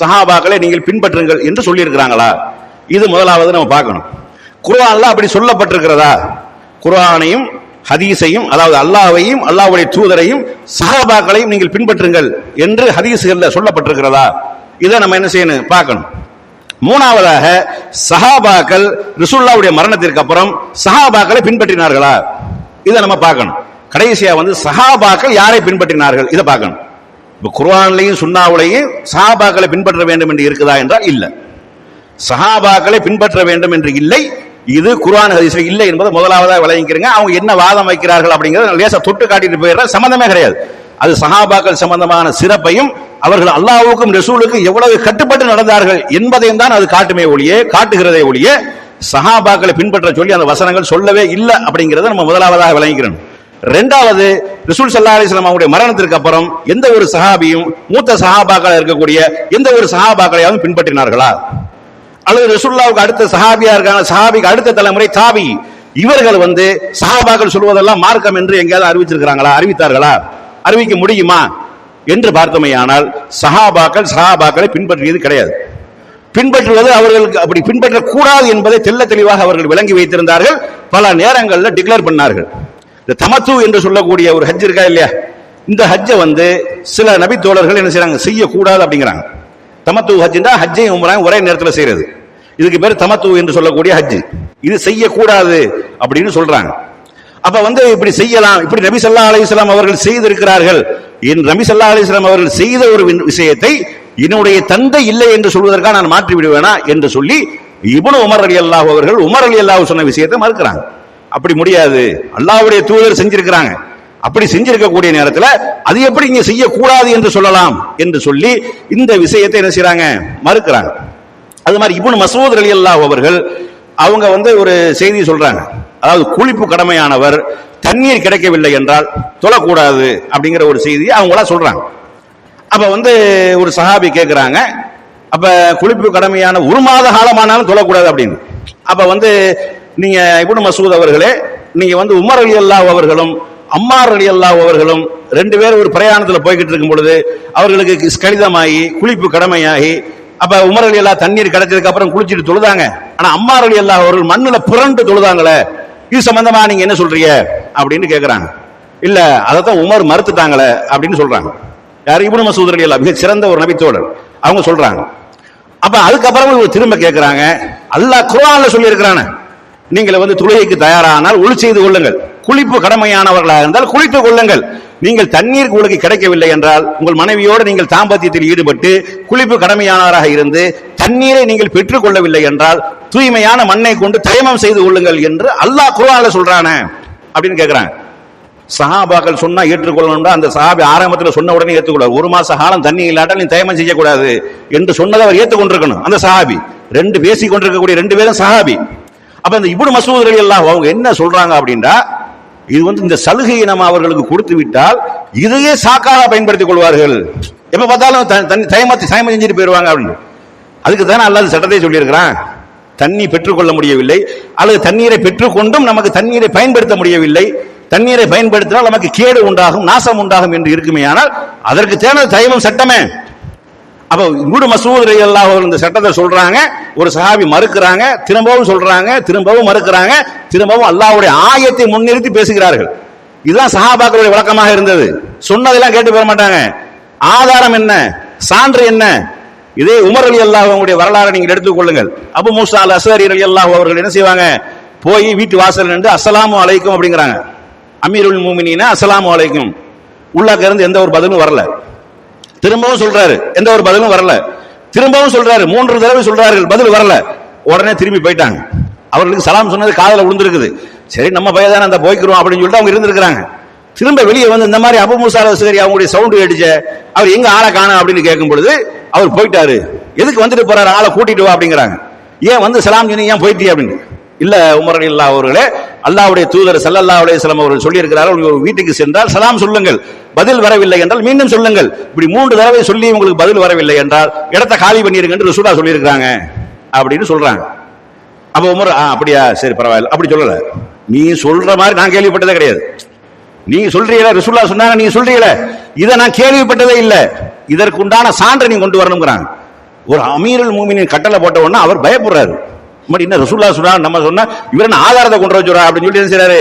சஹாபாக்களை நீங்கள் பின்பற்றுங்கள் என்று சொல்லி இருக்கிறாங்களா? இது முதலாவது நம்ம பார்க்கணும். குர்ஆன்ல அப்படி சொல்லப்பட்டிருக்கிறதா? குர்ஆனையும் ஹதீஸையும், அதாவது அல்லாஹ்வையும் அல்லாஹ்வுடைய தூதரையும் சஹாபாக்களையும் நீங்கள் பின்பற்றுங்கள் என்று ஹதீஸ்கள்ல சொல்லப்பட்டிருக்கிறதா? இதை நம்ம என்ன செய்யணும், பார்க்கணும். மூணாவதாக, சஹாபாக்கள் ரசூலுல்லாஹ்வுடைய மரணத்திற்கு அப்புறம் சஹாபாக்களை பின்பற்றினார்களா? இதை நம்ம பார்க்கணும். கடைசியா சஹாபாக்கள் யாரை பின்பற்றினார்கள் இதை பார்க்கணும். இப்ப குர்ஆன்லையும் சுன்னாவுலையும் சஹாபாக்களை பின்பற்ற வேண்டும் என்று இருக்குதா என்றால் இல்ல. சஹாபாக்களை பின்பற்ற வேண்டும் என்று இல்லை, இது குர்ஆன் ஹதீஸ்ல இல்லை என்பதை முதலாவதாக விளங்கிக்கிறீங்க. அவங்க என்ன வாதம் வைக்கிறார்கள் அப்படிங்கறத லேசா தொட்டு காட்டிட்டு போயிடுற, சம்பந்தமே கிடையாது. அது சஹாபாக்கள் சம்பந்தமான சிறப்பையும் அவர்கள் அல்லாஹ்வுக்கும் ரசூலுக்கும் எவ்வளவு கட்டுப்பட்டு நடந்தார்கள் என்பதையும் தான் அது காட்டுகிறதே ஒழிய சஹாபாக்களை பின்பற்ற சொல்லி அந்த வசனங்கள் சொல்லவே இல்லை அப்படிங்கறத நம்ம முதலாவதாக விளங்கிக்கிறோம். இரண்டாவது, ரசூல் ஸல்லல்லாஹு அலைஹி வஸல்லம் அவருடைய மரணத்திற்கு அப்புறம் எந்த ஒரு சஹாபியும் மூத்த சஹாபாக்கள் இருக்கக்கூடிய எந்த ஒரு சஹாபாக்களையாவது பின்பற்றினார்களா? அல்லது ரசூலுல்லாஹ்வுக்கு அடுத்த சஹாபியா இருக்காங்க, சஹாபிக்கு அடுத்த தலைமுறை தாபி, இவர்கள் சஹாபாக்கள் சொல்வதெல்லாம் மார்க்கம் என்று எங்கேயாவது அறிவித்தார்களா? அறிவிக்க முடியுமா என்று பார்த்தமையானால் சஹாபாக்களை பின்பற்றியது கிடையாது. பின்பற்றுவது அவர்களுக்கு அப்படி பின்பற்றக்கூடாது என்பதை தெல்ல தெளிவாக அவர்கள் விளங்கி வைத்திருந்தார்கள். பல நேரங்களில் டிக்ளேர் பண்ணார்கள். இந்த தமத்து என்று சொல்லக்கூடிய ஒரு ஹஜ் இருக்கா இல்லையா, இந்த ஹஜ்ஜை சில நபி தோழர்கள் என்ன செய்யறாங்க, செய்யக்கூடாது அப்படிங்கிறாங்க. தமத்து ஹஜ்ஜா ஹஜ்ஜையும் உம்ராவையும் ஒரே நேரத்தில் செய்யறது, இதுக்கு பேர் தமத்து என்று சொல்லக்கூடிய ஹஜ். இது செய்யக்கூடாது அப்படின்னு சொல்றாங்க. அப்ப இப்படி செய்யலாம், இப்படி நபி ஸல்லல்லாஹு அலைஹி வஸல்லம் அவர்கள் செய்திருக்கிறார்கள். நபி ஸல்லல்லாஹு அலைஹி வஸல்லம் அவர்கள் செய்த ஒரு விஷயத்தை என்னுடைய தந்தை இல்லை என்று சொல்வதற்காக நான் மாற்றி விடுவேனா என்று சொல்லி இப்னு உமர் ரலியல்லாஹு அவர்கள் உமர் ரலியல்லாஹு சொன்ன விஷயத்தை மறுக்கிறாங்க. அப்படி முடியாது, அல்லாஹ்வுடைய தூதர் செஞ்சிருக்கிறாங்க, அப்படி செஞ்சிருக்கக்கூடிய நேரத்தில் அது எப்படி இங்க செய்யக்கூடாது என்று சொல்லலாம் என்று சொல்லி இந்த விஷயத்தை என்ன செய்யறாங்க, மறுக்கிறாங்க. அது மாதிரி இப்னு மஸ்ஊத் ரலியல்லாஹு அவர்கள் அவங்க ஒரு செய்தி சொல்றாங்க, அதாவது குளிப்பு கடமையானவர் தண்ணீர் கிடைக்கவில்லை என்றால் தொழக்கூடாது அப்படிங்கிற ஒரு செய்தி அவங்களா சொல்றாங்க. அப்ப ஒரு சஹாபி கேட்கிறாங்க, அப்ப குளிப்பு கடமையான ஒரு மாத காலமானாலும் தொழக்கூடாது அப்படின்னு. அப்ப நீங்க இப்னு மஸ்ஊத் அவர்களே, நீங்க உமர் ரலியல்லாஹு அவர்களும் அம்மார் ரலியல்லாஹு அவர்களும் ரெண்டு பேரும் ஒரு பிரயாணத்தில் போய்கிட்டு இருக்கும் பொழுது அவர்களுக்கு கடிதமாகி குளிப்பு கடமையாகி, அப்ப உமர் ரலியல்லாஹு தண்ணீர் கிடைச்சதுக்கு அப்புறம் குளிச்சுட்டு தொழுதாங்க. ஆனா அம்மார் ரலியல்லாஹு அவர்கள் மண்ணுல புரண்டு தொழுதாங்களே, இது சம்பந்தமா நீங்க என்ன சொல்றீங்க அப்படின்னு கேட்கிறாங்க. இல்ல, அதைத்தான் உமர் மறுத்துட்டாங்களே அப்படின்னு சொல்றாங்க. யார்? இப்னு மஸ்ஊத் ரலியல்லாஹு, மிக சிறந்த ஒரு நபித்தோழர், அவங்க சொல்றாங்க. அப்ப அதுக்கப்புறம் திரும்ப கேட்கிறாங்க, அல்லாஹ் குர்ஆன்ல சொல்லி இருக்கிறானே, நீங்கள் தொழுகைக்கு தயாரானால் ஒளி செய்து கொள்ளுங்கள், குளிப்பு கடமையானவர்களாக இருந்தால் குளித்துக் கொள்ளுங்கள், நீங்கள் தண்ணீர் உங்களுக்கு கிடைக்கவில்லை என்றால் உங்கள் மனைவியோடு நீங்கள் தாம்பத்தியத்தில் ஈடுபட்டு குளிப்பு கடமையானவராக இருந்து தண்ணீரை நீங்கள் பெற்றுக் கொள்ளவில்லை என்றால் தூய்மையான மண்ணை கொண்டு தயமம் செய்து கொள்ளுங்கள் என்று அல்லாஹ் குர்ஆன்ல சொல்றானே அப்படின்னு கேட்கிறாங்க. சஹாபாக்கள் சொன்னா ஏற்றுக்கொள்ளணும்னா அந்த சஹாபி ஆரம்பத்தில் சொன்ன உடனே ஏற்றுக்கொள்ளார். ஒரு மாச காலம் தண்ணி இல்லாட்டால் நீ தயமம் செய்யக்கூடாது என்று சொன்னதை அவர் ஏற்றுக்கொண்டிருக்கணும். அந்த சஹாபி பேசிக் கொண்டிருக்கக்கூடிய ரெண்டு பேரும் சஹாபி. அப்ப இந்த இப்னு மஸ்ஊத் ரலியல்லாஹு அவங்க என்ன சொல்றாங்க அப்படின்னா, இது இந்த சலுகையை நம்ம அவர்களுக்கு கொடுத்து விட்டால் இதையே சாக்காக பயன்படுத்திக் கொள்வார்கள், எப்ப பார்த்தாலும் தயமம் செஞ்சுட்டு போயிருவாங்க அப்படின்னு. அதுக்கு தானே அல்லாஹ் சட்டத்தை சொல்லியிருக்கிறான். தண்ணி பெற்றுக்கொள்ள முடியவில்லை அல்லது தண்ணீரை பெற்றுக்கொண்டும் நமக்கு தண்ணீரை பயன்படுத்த முடியவில்லை, தண்ணீரை பயன்படுத்தினால் நமக்கு கேடு உண்டாகும், நாசம் உண்டாகும் என்று இருக்குமே. ஆனால் அதற்கு தேவை தயமம் சட்டமே. அப்ப இப்னு மஸ்ஊத் ரலியல்லாஹு அன்ஹு இந்த சட்டத்தை சொல்றாங்க, ஒரு சஹாபி மறுக்கிறாங்க, திரும்பவும் சொல்றாங்க, திரும்பவும் மறுக்கிறாங்க, திரும்பவும் அல்லாஹ்வுடைய ஆயத்தை முன்னிறுத்தி பேசுகிறார்கள். இதுதான் சஹாபாக்களுடைய வழக்கமாக இருந்தது. சொன்னதெல்லாம் கேட்டு போக மாட்டாங்க. ஆதாரம் என்ன, சான்று என்ன? இதே உமர் ரலியல்லாஹு அன்ஹுடைய வரலாறை நீங்கள் எடுத்துக்கொள்ளுங்கள். அபு மூஸா அல் அஸ்அரி ரலியல்லாஹு அவர்கள் என்ன செய்வாங்க, போய் வீட்டு வாசல் நின்று அஸ்ஸலாமு அலைக்கும் அப்படிங்கிறாங்க. அமீருல் மூமினீன அஸ்ஸலாமு அலைக்கும். உள்ளாக்க இருந்து எந்த ஒரு பதிலும் வரல. திரும்பவும் சொல்றாரு, எந்த ஒரு பதிலும் வரல. திரும்பவும் சொல்றாரு, 3 தடவை சொல்றார்கள், பதில் வரல. உடனே திரும்பி போயிட்டாங்க. அவர்களுக்கு சலாம் சொன்னது காதல விழுந்திருக்குது. சரி நம்ம பையதான அந்த போய்க்கிறோம் அப்படின்னு சொல்லிட்டு அவங்க இருந்திருக்கிறாங்க. திரும்ப வெளியே வந்து இந்த மாதிரி அபு மூஸா அல் அஸ்அரி அவங்களுடைய சவுண்டு கேட்டுச்ச, அவர் எங்க ஆளை காணோம் அப்படின்னு கேட்கும் பொழுது அவர் போயிட்டாரு. எதுக்கு வந்துட்டு போறாரு, ஆளை கூட்டிட்டு வா அப்படிங்கிறாங்க. ஏன் வந்து சலாம் சொன்னி, ஏன் போயிட்டீ அப்படின்னு. இல்ல உமர் ரலியல்லாஹு அவர்களே, அல்லாஹ்வுடைய தூதர் ஸல்லல்லாஹு அலைஹி வஸல்லம் அவர்கள் சொல்லி இருக்கிறார்கள், ஒரு வீட்டுக்கு சென்றால் சலாம் சொல்லுங்கள், பதில் வரவில்லை என்றால் மீண்டும் சொல்லுங்கள். இப்படி 3 தடவை சொல்லி உங்களுக்கு பதில் வரவில்லை என்றால் இடத்தை காலி பண்ணிருங்க என்று ரசூலா சொல்லி இருக்காங்க அப்படின்னு சொல்றாங்க. அப்ப உமர் அப்படியா, சரி பரவாயில்ல அப்படி சொல்லல. நீ சொல்ற மாதிரி நான் கேள்விப்பட்டதே கிடையாது. நீங்க சொல்றீங்களா, ரசூலுல்லாஹ் சொன்னாங்க, நீங்க சொல்றீங்களா, இதை நான் கேள்விப்பட்டதே இல்லை, இதற்குண்டான சான்றை நீங்க கொண்டு வரணும்ங்கறாங்க. ஒரு அமீருல் மூமினின் கட்டளை போட்ட உடனே அவர் பயப்படுறாரு. என்ன ரசூலுல்லாஹ் சொன்னாங்க, நம்ம சொன்னா இவர் என்ன ஆதாரத்தை கொண்டு வர சொல்றா அப்படின்னு சொல்லி என்ன செய்றாரு,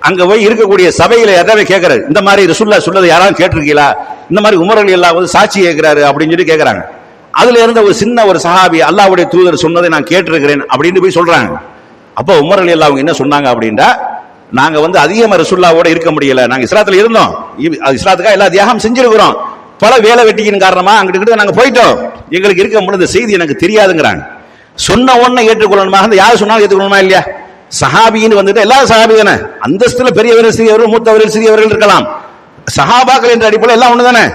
அங்க போய் இருக்கக்கூடிய சபையில எதாவது கேட்கறாரு, இந்த மாதிரி ரசூலுல்லாஹ் சொன்னதை யாராவது கேட்டிருக்கீங்களா, இந்த மாதிரி உமர் ரலியல்லாஹு வந்து சாட்சி கேட்கிறாரு அப்படின்னு சொல்லி கேட்கறாங்க. அதுல இருந்த ஒரு சின்ன ஒரு சஹாபி, அல்லாஹ்வுடைய தூதர் சொன்னதை நான் கேட்டிருக்கிறேன் அப்படின்னு போய் சொல்றாங்க. அப்போ உமர் ரலியல்லாஹு அவங்க என்ன சொன்னாங்க அப்படின்னா, நாங்க வந்து அதிகமா ரசூலுல்லாஹ்வோட இருக்க முடியல, நாங்க இஸ்லாத்துல இருந்தோம், இஸ்லாத்துக்காக எல்லா தியாகம் செஞ்சிருக்கிறோம், பல வேலை வெட்டியின் காரணமா அங்கிட்டு நாங்க போயிட்டோம், எங்களுக்கு இருக்க முடியாத செய்தி எனக்கு தெரியாதுங்கிறாங்க. சொன்ன உடனே ஏற்றுக்கொள்ளணுமா, யார் சொன்னாலும் ஏற்றுக்கொள்ளணுமா இல்லையா? சஹாபின்னு வந்துட்டு எல்லா சஹாபி தானே, அந்தஸ்துல பெரியவர் சிறியவர் மூத்தவர்கள் சிறியவர்கள் இருக்கலாம், சஹாபாக்கள் என்ற அடிப்படையில் எல்லாம் ஒண்ணு தானே.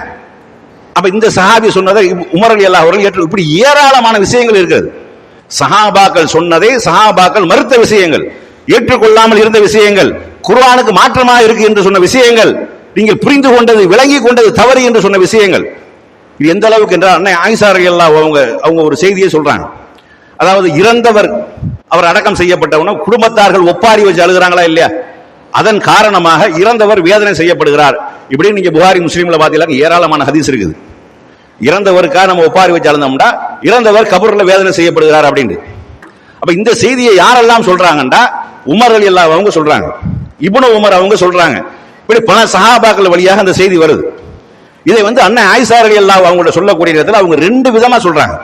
அப்ப இந்த சஹாபி சொன்னதை உமர் ரலியல்லாஹு அவர்கள் ஏற்று, இப்படி ஏராளமான விஷயங்கள் இருக்கிறது. சஹாபாக்கள் சொன்னதை சஹாபாக்கள் மறுத்த விஷயங்கள், ஏற்றுக்கொள்ளாமல் இருந்த விஷயங்கள், குர்ஆனுக்கு மாற்றமாக இருக்கு என்று சொன்ன விஷயங்கள், நீங்கள் புரிந்து கொண்டது விளங்கி கொண்டது தவறு என்று சொன்ன விஷயங்கள். இது எந்த அளவுக்கு என்றால், அன்னை ஆயிஷா ரலியல்லாஹு அவங்க ஒரு செய்தியை சொல்றாங்க. அதாவது இறந்தவர் அவர் அடக்கம் செய்யப்பட்டவன குடும்பத்தார்கள் ஒப்பாரி வச்சு அழுகிறாங்களா இல்லையா, அதன் காரணமாக இறந்தவர் வேதனை செய்யப்படுகிறார். இப்படி நீங்க புகாரி முஸ்லிம்ல பாத்தீங்கன்னா ஏராளமான ஹதீஸ் இருக்குது. இறந்தவருக்காக நம்ம ஒப்பாரி வச்சு அழுந்தோம்னா இறந்தவர் கபூர்ல வேதனை செய்யப்படுகிறார் அப்படின்னு. அப்ப இந்த செய்தியை யாரெல்லாம் சொல்றாங்கன்றா, உமர் ரலியல்லாஹு அவங்க சொல்றாங்க, இப்னு உமர் அவங்க சொல்றாங்க. இப்படி பல சஹாபாக்கள் வழியாக அந்த செய்தி வருது. இதை வந்து அன்னை ஆயிஷா ரலியல்லாஹு அவங்களோட சொல்லக்கூடிய இடத்துல அவங்க 2 விதமா சொல்றாங்க.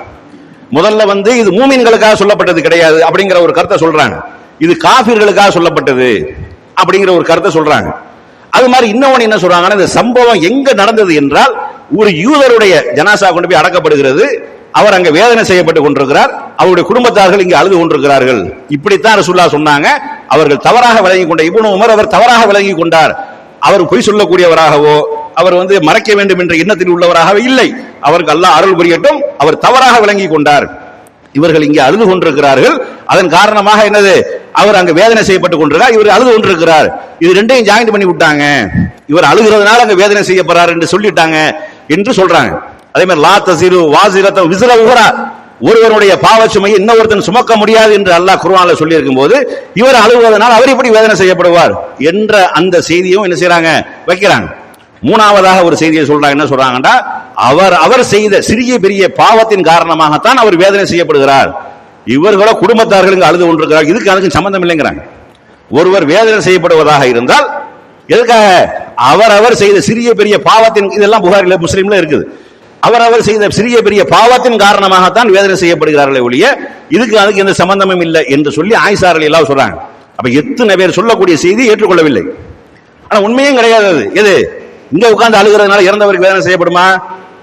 முதல்ல வந்து இது மூமின்களுக்காக சொல்லப்பட்டது கிடையாது அப்படிங்கிற ஒரு கருத்தை சொல்றாங்க, இது காஃபிர்களுக்காக சொல்லப்பட்டது அப்படிங்கிற ஒரு கருத்தை சொல்றாங்க. அது மாதிரி இன்னொன்னு என்ன சொல்றாங்கன்னா, இந்த சம்பவம் எங்க நடந்தது என்றால், ஒரு யூதருடைய ஜனாசா கொண்டு போய் அடக்கப்படுகிறது, அவர் அங்க வேதனை செய்யப்பட்டு கொண்டிருக்கிறார், அவருடைய குடும்பத்தார்கள் இங்கு அழுது கொண்டிருக்கிறார்கள். இப்படித்தான் ரசூலுல்லாஹ் சொன்னாங்க. அவர்கள் தவறாக விளங்கி கொண்ட இப்னு உமர் அவர் தவறாக விளங்கி கொண்டார். அவர் பொய் சொல்லக்கூடியவராகவோ அவர் வந்து மறைக்க வேண்டும் என்ற எண்ணத்தில் உள்ளவராகவே இல்லை. அவருக்கு அல்லாஹ் அருள் புரியட்டும், அவர் தவறாக விளங்கி கொண்டார். இவர்கள் இங்கே அழுது கொண்டிருக்கிறார்கள், அதன் காரணமாக என்னது, அவர் அங்க வேதனை செய்யப்பட்டு கொண்டிருக்கிறார், இவர் அழுது கொண்டிருக்கிறார், இது ரெண்டையும் ஜாயிண்ட் பண்ணி விட்டாங்க, இவர் அழுகிறதுனால அங்க வேதனை செய்யப்படுறார் என்று சொல்லிட்டாங்க என்று சொல்றாங்க. அதே மாதிரி லா தஸிரு வாஸிரத்து விஸ்ர உஹ்ரா, ஒருவருடைய பாவச்சுமையை இன்னொருத்தன் சுமக்க முடியாது என்று அல்லாஹ் குர்ஆன்ல சொல்லி இருக்கும் போது இவர் அழுவதனால் அவர் எப்படி வேதனை செய்யப்படுவார் என்ற அந்த செய்தியும் என்ன செய்யறாங்க, வைக்கிறாங்க. மூணாவதாக ஒரு செய்தியை சொல்றாங்க, என்ன சொல்றாங்கன்னா, அவர் செய்த சிறிய பெரிய பாவத்தின் காரணமாகத்தான் அவர் வேதனை செய்யப்படுகிறார், இவர்களோ குடும்பத்தார்கள் இங்கு அழுது கொண்டிருக்கிறார், இதுக்கு அதுக்கு சம்பந்தம் இல்லைங்கிறாங்க. ஒருவர் வேதனை செய்யப்படுவதாக இருந்தால் எதுக்காக, அவர் செய்த சிறிய பெரிய பாவத்தின், இதெல்லாம் புகாரில முஸ்லிம்ல இருக்குது, அவர் செய்த சிறிய பெரிய பாவத்தின் காரணமாகத்தான் வேதனை செய்யப்படுகிறார்களே ஒழிய இதுக்கு அதுக்கு எந்த சம்பந்தமும் இல்லை என்று சொல்லி ஆயிஷா ரலியல்லாஹு சொல்றாங்க. அப்ப எத்தனை பேர் சொல்லக்கூடிய செய்தி ஏற்றுக்கொள்ளவில்லை, ஆனா உண்மையும் கிடையாது. எது, இங்க உட்கார்ந்து அழுகிறதுனால இறந்தவருக்கு வேதனை செய்யப்படுமா?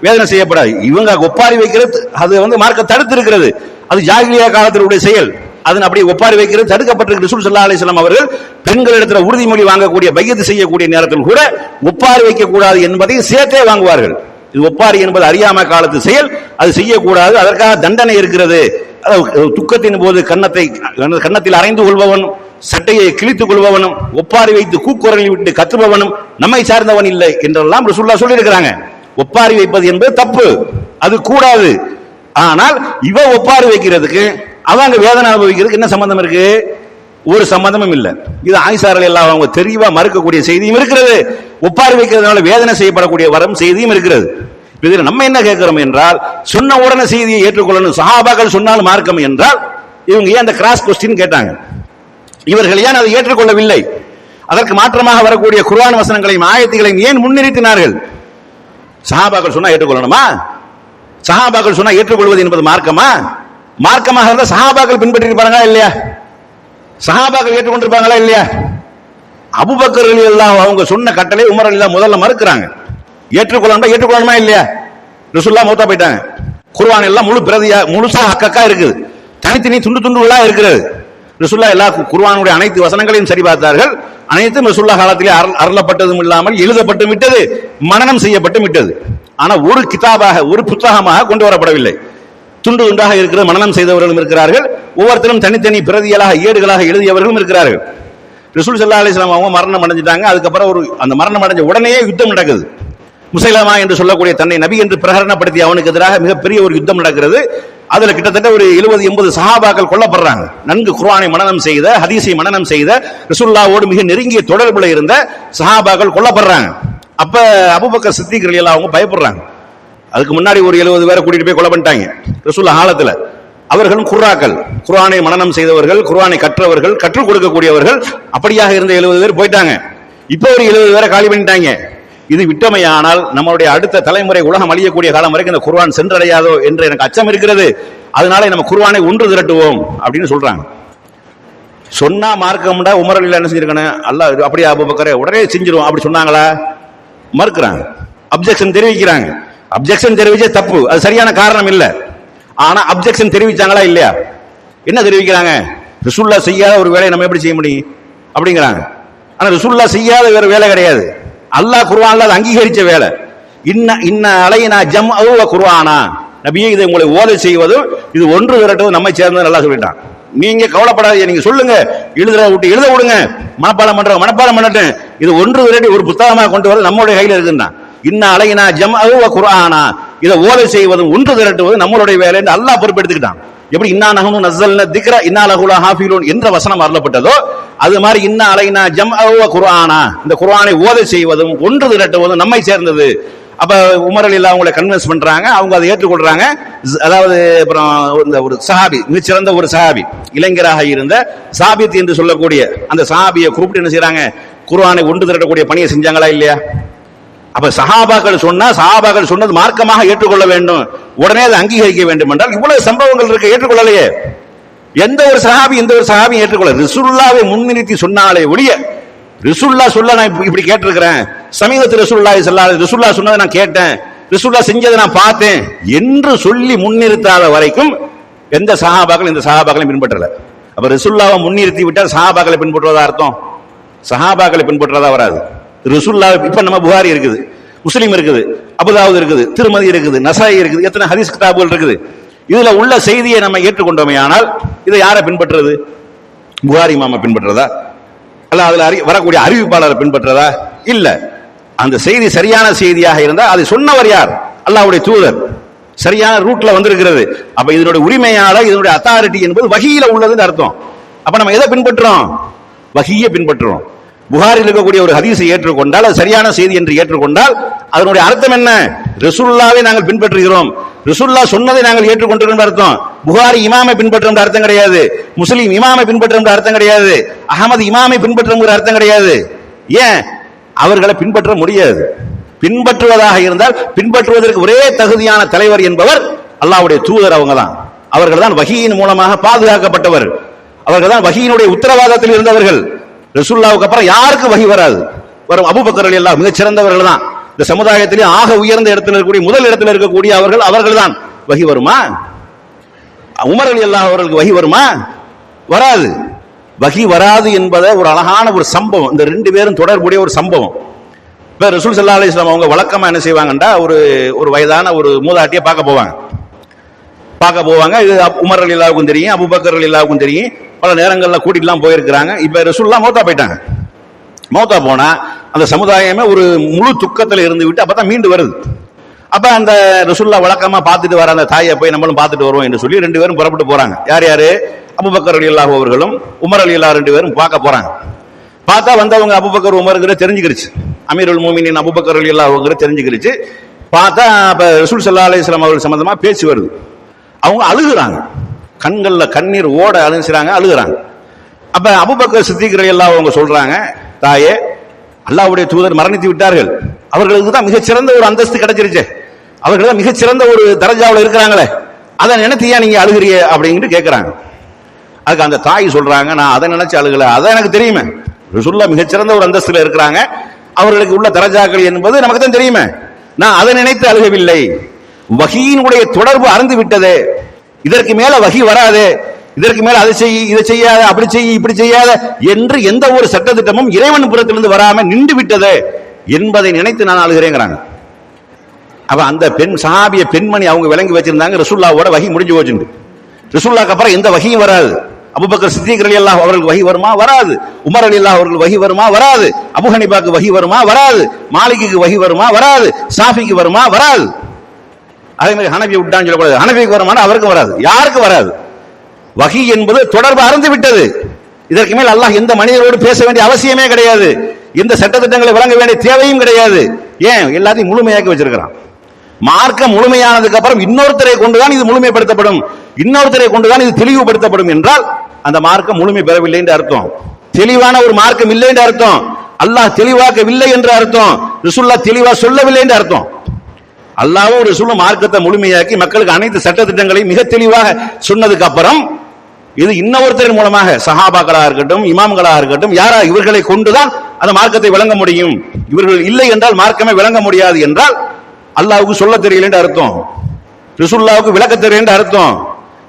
வேதனை செய்யப்படாது. இவங்க ஒப்பாரி வைக்கிறது அது வந்து மார்க்க தடுத்து இருக்கிறது, அது ஜாகிலியா காலத்தினுடைய செயல், அதன் அப்படியே ஒப்பாரி வைக்கிறது தடுக்கப்பட்டிருக்கு. ரசூல் ஸல்லல்லாஹு அலைஹி வஸல்லம் அவர்கள் பெண்களிடத்தில் உறுதிமொழி வாங்கக்கூடிய பையத்து செய்யக்கூடிய நேரத்தில் கூட ஒப்பாரி வைக்க கூடாது என்பதை சேர்த்தே வாங்குவார்கள். இது ஒப்பாரி என்பது அறியாம காலத்து செயல், அது செய்யக்கூடாது, அதற்காக தண்டனை இருக்கிறது. துக்கத்தின் போது கன்னத்தில் அரைந்து கொள்பவன், சட்டையை கிழித்துக் கொள்பவனும், ஒப்பாரி வைத்து கூக்குரலில் விட்டு கத்துபவனும் நம்மை சார்ந்தவன் இல்லை என்றெல்லாம் ரசூலுல்லாஹ் சொல்லி இருக்கிறாங்க. ஒப்பாரி வைப்பது என்பது தப்பு, அது கூடாது. ஆனால் இவ ஒப்பாரி வைக்கிறதுக்கு அவங்க வேதனை அனுபவிக்கிறதுக்கு என்ன சம்பந்தம் இருக்கு? ஒரு சம்பந்தமும் இல்லை. இது ஆயிஷா ரலியல்லாஹு அவங்க தெளிவா மறுக்கக்கூடிய செய்தியும் இருக்கிறது, ஒப்பாரி வைக்கிறதுனால வேதனை செய்யப்படக்கூடிய வரும் செய்தியும் இருக்கிறது. இதில் நம்ம என்ன கேட்கிறோம் என்றால், சொன்ன உடனே செய்தியை ஏற்றுக்கொள்ளணும், சஹாபாக்கள் சொன்னாலும் மார்க்கம் என்றால் இவங்க ஏன் அந்த கிராஸ் கொஸ்டின் கேட்டாங்க? இவர்கள் ஏன் அதை ஏற்றுக்கொள்ளவில்லை? அதற்கு மாற்றமாக வரக்கூடிய குர்ஆன் வசனங்களையும் ஆயத்துகளையும் ஏன் முன்னிறுத்தினார்கள்? சஹாபாக்கள் சொன்னா ஏற்றுக்கொள்ளணுமா? சஹாபாக்கள் சொன்னா ஏற்றுக்கொள்வது என்பது மார்க்கமா? மார்க்கமாக இருந்தால் சஹாபாக்கள் பின்பற்றி இருப்பாங்களா இல்லையா? சஹாபாக்கள் ஏற்றுக்கொண்டிருப்பாங்களா இல்லையா? அபூபக்கர் ரலியல்லாஹு அவங்க சொன்ன கட்டளை உமர் ரலியல்லாஹு முதல்ல மறுக்கிறாங்க. ஏற்றுக்கொள்ளணுமா இல்லையா? ரசூலுல்லாஹ் மௌத்தா போயிட்டாங்க. குர்ஆன் எல்லாம் முழு பிரதியா முழுசா ஹக்கா இருக்குது, தனித்தனி துண்டு துண்டுகளா இருக்கிறது. ரசூலுல்லாஹ் எல்லா குர்ஆனுடைய அனைத்து வசனங்களையும் சரி பார்த்தார்கள். அனைத்தும் ரசூலுல்லாஹ் காலத்திலே அருளப்பட்டதும் இல்லாமல் எழுதப்பட்டும் விட்டது, மனனம் செய்யப்பட்டும் விட்டது. ஆனா ஒரு கிதாபாக, ஒரு புத்தகமாக கொண்டு வரப்படவில்லை. துண்டு துண்டாக இருக்கிற மனனம் செய்தவர்களும் இருக்கிறார்கள், ஒவ்வொருத்தரும் தனித்தனி பிரதிகளாக ஏடுகளாக எழுதியவர்களும் இருக்கிறார்கள். ரசூல் ஸல்லல்லாஹு அலைஹி வஸல்லம் அவங்க மரணம் அடைஞ்சிட்டாங்க. அதுக்கப்புறம் அந்த மரணம் அடைஞ்ச உடனே யுத்தம் நடக்குது. முசைலமா என்று சொல்லக்கூடிய தன்னை நபி என்று பிரகடனப்படுத்தி அவனுக்கு எதிராக மிகப்பெரிய ஒரு யுத்தம் நடக்கிறது. அதுல கிட்டத்தட்ட ஒரு 70-80 சஹாபாக்கள் கொல்லப்படுறாங்க. நன்கு குர்ஆனை மனனம் செய்த, ஹதீஸை மனனம் செய்த, ரசூலுல்லாஹ்வோடு மிக நெருங்கிய தொடர்புல இருந்த சஹாபாக்கள் கொல்லப்படுறாங்க. அப்ப அபூபக்கர் சித்திக் ரலியல்லாஹு அவங்க பயப்படுறாங்க. அதுக்கு முன்னாடி ஒரு 70 பேரை கூட்டிட்டு போய் கொலை பண்ணிட்டாங்க ரசூலுல்லாஹ் காலத்துல. அவர்களும் குர்ஆக்கள், குர்ஆனை மனனம் செய்தவர்கள், குர்ஆனை கற்றவர்கள், கற்றுக் கொடுக்கக்கூடியவர்கள். அப்படியாக இருந்த 70 பேர் போயிட்டாங்க. இப்போ ஒரு 70 பேரை காலி பண்ணிட்டாங்க. இது விட்டமையானால் நம்மளுடைய அடுத்த தலைமுறை உலகம் அழியக்கூடிய காலம் வரைக்கும் இந்த குர்ஆன் சென்றடையாதோ என்று எனக்கு அச்சம் இருக்கிறது. அதனால நம்ம குர்ஆனை ஒன்று திரட்டுவோம் அப்படின்னு சொல்றாங்க. சொன்னா மார்க்கம்டா உமர் ரலியல்லாஹு என்ன செஞ்சிருக்கானே, அல்லாஹ் அப்படியே அபூபக்கரை உடனே செஞ்சிருவோம் அப்படி சொன்னாங்களா? மறுக்கிறாங்க, அப்ஜெக்ஷன் தெரிவிக்கிறாங்க. அப்ஜெக்ஷன் தெரிவிச்சே தப்பு, அது சரியான காரணம் இல்லை. ஆனா அப்ஜெக்ஷன் தெரிவிச்சாங்களா இல்லையா? என்ன தெரிவிக்கிறாங்க? ரசூலுல்லாஹ் செய்யாத ஒரு வேலையை நம்ம எப்படி செய்ய முடியும் அப்படிங்கிறாங்க. ஆனா ரசூலுல்லாஹ் செய்யாத வேற வேலை கிடையாது, அல்லாஹ் குர்ஆன்ல அதை அங்கீகரிச்ச வேலை. இன்ன அலைனா ஜம்அஹு வ குர்ஆனா, நபியே இதை உங்களை ஓத செய்வதும் இது ஒன்று திரட்டுவது நம்மை சேர்ந்தது நல்லா சொல்லிட்டான். நீங்க கவலைப்படாதீங்க, நீங்க சொல்லுங்க, எழுத விடுங்க, மனப்பாடம் பண்ணட்டும், இது ஒன்று திரட்டி ஒரு புத்தகமாக கொண்டு வர நம்மளுடைய கையில் இருக்குன்னா. இன்ன அலைனா ஜம்அஹு வ குர்ஆனா, இதை ஓத செய்வதும் ஒன்று திரட்டுவது நம்மளுடைய வேலை என்று அல்லாஹ் பொறுப்பெடுத்துக்கிட்டான். எப்படி இன்னா நஹ்னு நஸல்னா திக்ர இன்னா லஹு லஹாஃபிலூன் என்ற வசனம் அருளப்பட்டதோ அது மாதிரி இன்ன அலைனா ஜம்அஹு வ குர்ஆனா, இந்த குர்ஆனை ஓத செய்வதும் ஒன்று திரட்டுவதும் நம்மை சேர்ந்தது. அப்ப உமர் ரலியல்லாஹு அவங்களை கன்வின்ஸ் பண்றாங்க, அவங்க அதை ஏற்றுக்கொள்றாங்க. அதாவது அப்புறம் இந்த ஒரு சஹாபி, மிகச்சிறந்த ஒரு சஹாபி, இளைஞராக இருந்த சாபித் என்று சொல்லக்கூடிய அந்த சஹாபியை கூப்பிட்டு என்ன செய்யறாங்க, குர்ஆனை ஒன்று திரட்டக்கூடிய பணியை செஞ்சாங்களா இல்லையா? அப்ப சஹாபாக்கள் சொன்னது மார்க்கமாக ஏற்றுக்கொள்ள வேண்டும், உடனே அதை அங்கீகரிக்க வேண்டும் என்றால் இவ்வளவு சம்பவங்கள் இருக்க ஏற்றுக்கொள்ளலையே. எந்த ஒரு சஹாபியும் ஏற்றுக்கொள்ள, ரசூலுல்லாஹ்வை முன்னிறுத்தி சொன்னாலே ஒழிய, ரசூலுல்லாஹ் சொல்ல நான் இப்படி கேட்டிருக்கிறேன், சமீபத்தில் ரசூலுல்லாஹ் சொன்னதை நான் கேட்டேன், ரசூலுல்லாஹ் செஞ்சதை நான் பார்த்தேன் என்று சொல்லி முன்னிறுத்தாத வரைக்கும் எந்த சஹாபாக்கள் இந்த சஹாபாக்களை பின்பற்றல. அப்ப ரசூலுல்லாஹ்வை முன்னிறுத்தி விட்டால் சஹாபாக்களை பின்பற்றுவதா அர்த்தம்? சஹாபாக்களை பின்பற்றதா வராது. ரசூலுல்லாஹ் இப்ப நம்ம புகாரி இருக்குது, முஸ்லிம் இருக்குது, அபுதாவுத் இருக்குது, திருமதி இருக்குது, நசாயி இருக்குது, எத்தனை ஹதீஸ் கிதாபுகள் இருக்குது. இதுல உள்ள செய்தியை நம்ம ஏற்றுக்கொண்டோமே ஆனால் இதை யாரை பின்பற்றுறது? புகாரி இமாமை பின்பற்றதா அல்ல அதுல வரக்கூடிய அறிவிப்பாளரை பின்பற்றதா? இல்ல. அந்த செய்தி சரியான செய்தியாக இருந்தால் அதை சொன்னவர் யார்? அல்லாஹ்வுடைய தூதர். சரியான ரூட்ல வந்திருக்கிறது. அப்ப இதனுடைய உரிமையாளர், இதனுடைய அத்தாரிட்டி என்பது வஹீல உள்ளதுன்னு அர்த்தம். அப்ப நம்ம எதை பின்பற்றுறோம்? வஹீயை பின்பற்றுறோம். புகாரில் இருக்கக்கூடிய ஒரு ஹதீஸை ஏற்றுக்கொண்டால், அது சரியான செய்தி என்று ஏற்றுக்கொண்டால் அதனுடைய அர்த்தம் என்ன? ரசூலுல்லாஹ்வை நாங்கள் பின்பற்றுகிறோம், ரசூலுல்லாஹ் சொன்னதை நாங்கள் ஏற்றுக்கொண்டிருக்கிற அர்த்தம். புகாரி இமாமை பின்பற்றும் அர்த்தம் கிடையாது, முஸ்லிம் இமாமை பின்பற்றும் அர்த்தம் கிடையாது, அகமது இமாமை பின்பற்றும் அர்த்தம் கிடையாது. ஏன்? அவர்களை பின்பற்ற முடியாது. பின்பற்றுவதாக இருந்தால் பின்பற்றுவதற்கு ஒரே தகுதியான தலைவர் என்பவர் அல்லாஹ்வுடைய தூதர். அவங்க தான், அவர்கள் தான் வஹீயின் மூலமாக பாதுகாக்கப்பட்டவர், அவர்கள் தான் வஹீயினுடைய உத்தரவாதத்தில் இருந்தவர்கள். ரசூலுல்லாஹ்வுக்கு அப்புறம் யாருக்கு வஹி வராது? வரும் அபூபக்கர் ரலியல்லாஹு மிகச் சிறந்தவர்கள் தான், இந்த சமுதாயத்திலே ஆக உயர்ந்த இடத்தில் இருக்கக்கூடிய, முதல் இடத்தில் இருக்கக்கூடிய அவர்கள் தான். வஹி வருமா? உமர் ரலியல்லாஹு அவர்களுக்கு வஹி வருமா? வராது. வஹி வராது என்பதை ஒரு அழகான ஒரு சம்பவம், இந்த ரெண்டு பேரும் தொடர்புடைய ஒரு சம்பவம். இப்ப ரசூல் ஸல்லல்லாஹு அலைஹி வஸல்லம் அவங்க வழக்கமா என்ன செய்வாங்கன்றா, ஒரு வயதான ஒரு மூதாட்டியை பார்க்க போவாங்க. இது உமர் ரலியல்லாஹுக்கும் தெரியும், அபூபக்கர் ரலியல்லாஹுக்கும் தெரியும். பல நேரங்களில் கூட்டிட்டுலாம் போயிருக்கிறாங்க. இப்ப ரசூலுல்லாஹ் மௌத்தா போயிட்டாங்க. மௌத்தா போனா அந்த சமுதாயமே ஒரு முழு துக்கத்தில் இருந்து விட்டு அப்பதான் மீண்டு வருது. அப்ப அந்த ரசூலுல்லாஹ் வழக்கமா பார்த்துட்டு வர அந்த தாயை போய் நம்மளும் பார்த்துட்டு வருவோம் என்று சொல்லி 2 பேரும் புறப்பட்டு போறாங்க. யார் யாரு? அபூபக்கர் ரலியல்லாஹு அவர்களும் உமர் ரலியல்லாஹு 2 பேரும் பார்க்க போறாங்க. பார்த்தா வந்தவங்க அபூபக்கர் உமர்ங்கிற தெரிஞ்சுக்கிருச்சு. அமீருல் மூமினின் அபூபக்கர் ரலியல்லாஹுங்கிற தெரிஞ்சுக்கிருச்சு. பார்த்தா அப்ப ரசூல் ஸல்லல்லாஹு அலைஹி வஸல்லம் அவர்கள் சம்பந்தமா பேச்சு வருது. அவங்க அழுகுறாங்க, கண்கள்ல கண்ணீர் ஓட அழுகுறாங்க. அப்ப அபூபக்கர் சித்திக் ரலியல்லாஹு அவங்க சொல்றாங்க, தாயே, அல்லாஹ்வுடைய தூதர் மரணித்து விட்டார்கள், அவர்களுக்கு தான் மிகச்சிறந்த ஒரு அந்தஸ்து கிடைச்சிருச்சு, அவர்கள் தான் மிகச்சிறந்த ஒரு தரஜாவில் இருக்கிறாங்களே, அதை நினைத்து ஏன் நீங்க அழுகிறிய அப்படின்ட்டு கேட்கிறாங்க. அதுக்கு அந்த தாய் சொல்றாங்க, நான் அதை நினைச்சு அழுகல, அதான் எனக்கு தெரியுமே, ரசூலுல்லாஹ் மிகச்சிறந்த ஒரு அந்தஸ்துல இருக்கிறாங்க, அவர்களுக்கு உள்ள தரஜாக்கள் என்பது நமக்கு தான் தெரியுமே, நான் அதை நினைத்து அழுகவில்லை. வஹீயினுடைய தொடர்பு அறந்து விட்டது, இதற்கு மேல வஹி வராது, இதற்கு மேல அதை செய், இதை செய்யாத, அப்படி செய், இப்படி செய்யாத என்று எந்த ஒரு சட்டத்திட்டமும் இறைவன் புறத்திலிருந்து வராம நின்று விட்டது என்பதை நினைத்து நான் அழுகிறேங்கிறாங்க. அப்ப அந்த பெண் சஹாபிய பெண்மணி அவங்க விளங்கி வச்சிருந்தாங்க, ரசூலுல்லாஹ்வோட வஹி முடிஞ்சு போச்சுண்டு, ரசூலுல்லாஹ்க்கு அப்புறம் எந்த வஹியும் வராது. அபூபக்கர் சித்திக் ரலியல்லாஹு அவர்களுக்கு வஹி வருமா? வராது. உமர் ரலியல்லாஹு அவர்களுக்கு வஹி வருமா? வராது. அபூ ஹனீஃபாக்கு வஹி வருமா? வராது. மாலிக்கு வஹி வருமா? வராது. ஷாஃபிக்கு வருமா? வராது. அதே மாதிரி ஹனஃபி விட்டான்னு சொல்லக்கூடாது, ஹனஃபிக்கு வருமானா அவருக்கும் வராது, யாருக்கும் வராது. வஹி என்பது தொடர்பு அறந்து விட்டது. இதற்கு மேல் அல்லாஹ் எந்த மனிதரோடு பேச வேண்டிய அவசியமே கிடையாது, எந்த சட்டத்திட்டங்களை வழங்க வேண்டிய தேவையும் கிடையாது. ஏன்? எல்லாத்தையும் முழுமையாக்கி வச்சிருக்கிறான். மார்க்கம் முழுமையானதுக்கு அப்புறம் இன்னொருத்தரை கொண்டுதான் இது முழுமைப்படுத்தப்படும், இன்னொருத்தரை கொண்டுதான் இது தெளிவுபடுத்தப்படும் என்றால் அந்த மார்க்கம் முழுமை பெறவில்லை என்று அர்த்தம், தெளிவான ஒரு மார்க்கம் இல்லை என்று அர்த்தம், அல்லாஹ் தெளிவாக்கவில்லை என்று அர்த்தம், ரசூலுல்லாஹ் தெளிவா சொல்லவில்லை என்று அர்த்தம். அல்லாஹ்வும் ரசூலும் மார்க்கத்தை முழுமையாக்கி மக்களுக்கு அனைத்து சட்டத்திட்டங்களையும் மிக தெளிவாக சொன்னதுக்கு அப்புறம் இது இன்னொருத்தரின் மூலமாக சஹாபாக்களாக இருக்கட்டும், இமாம்களாக இருக்கட்டும், யாரா இவர்களை கொண்டுதான் அந்த மார்க்கத்தை விளங்க முடியும், இவர்கள் இல்லை என்றால் மார்க்கமே விளங்க முடியாது என்றால் அல்லாஹ்வுக்கு சொல்ல தெரியல என்று அர்த்தம், ரசூலுல்லாஹ்வுக்கு விளக்க தெரியல என்று அர்த்தம்,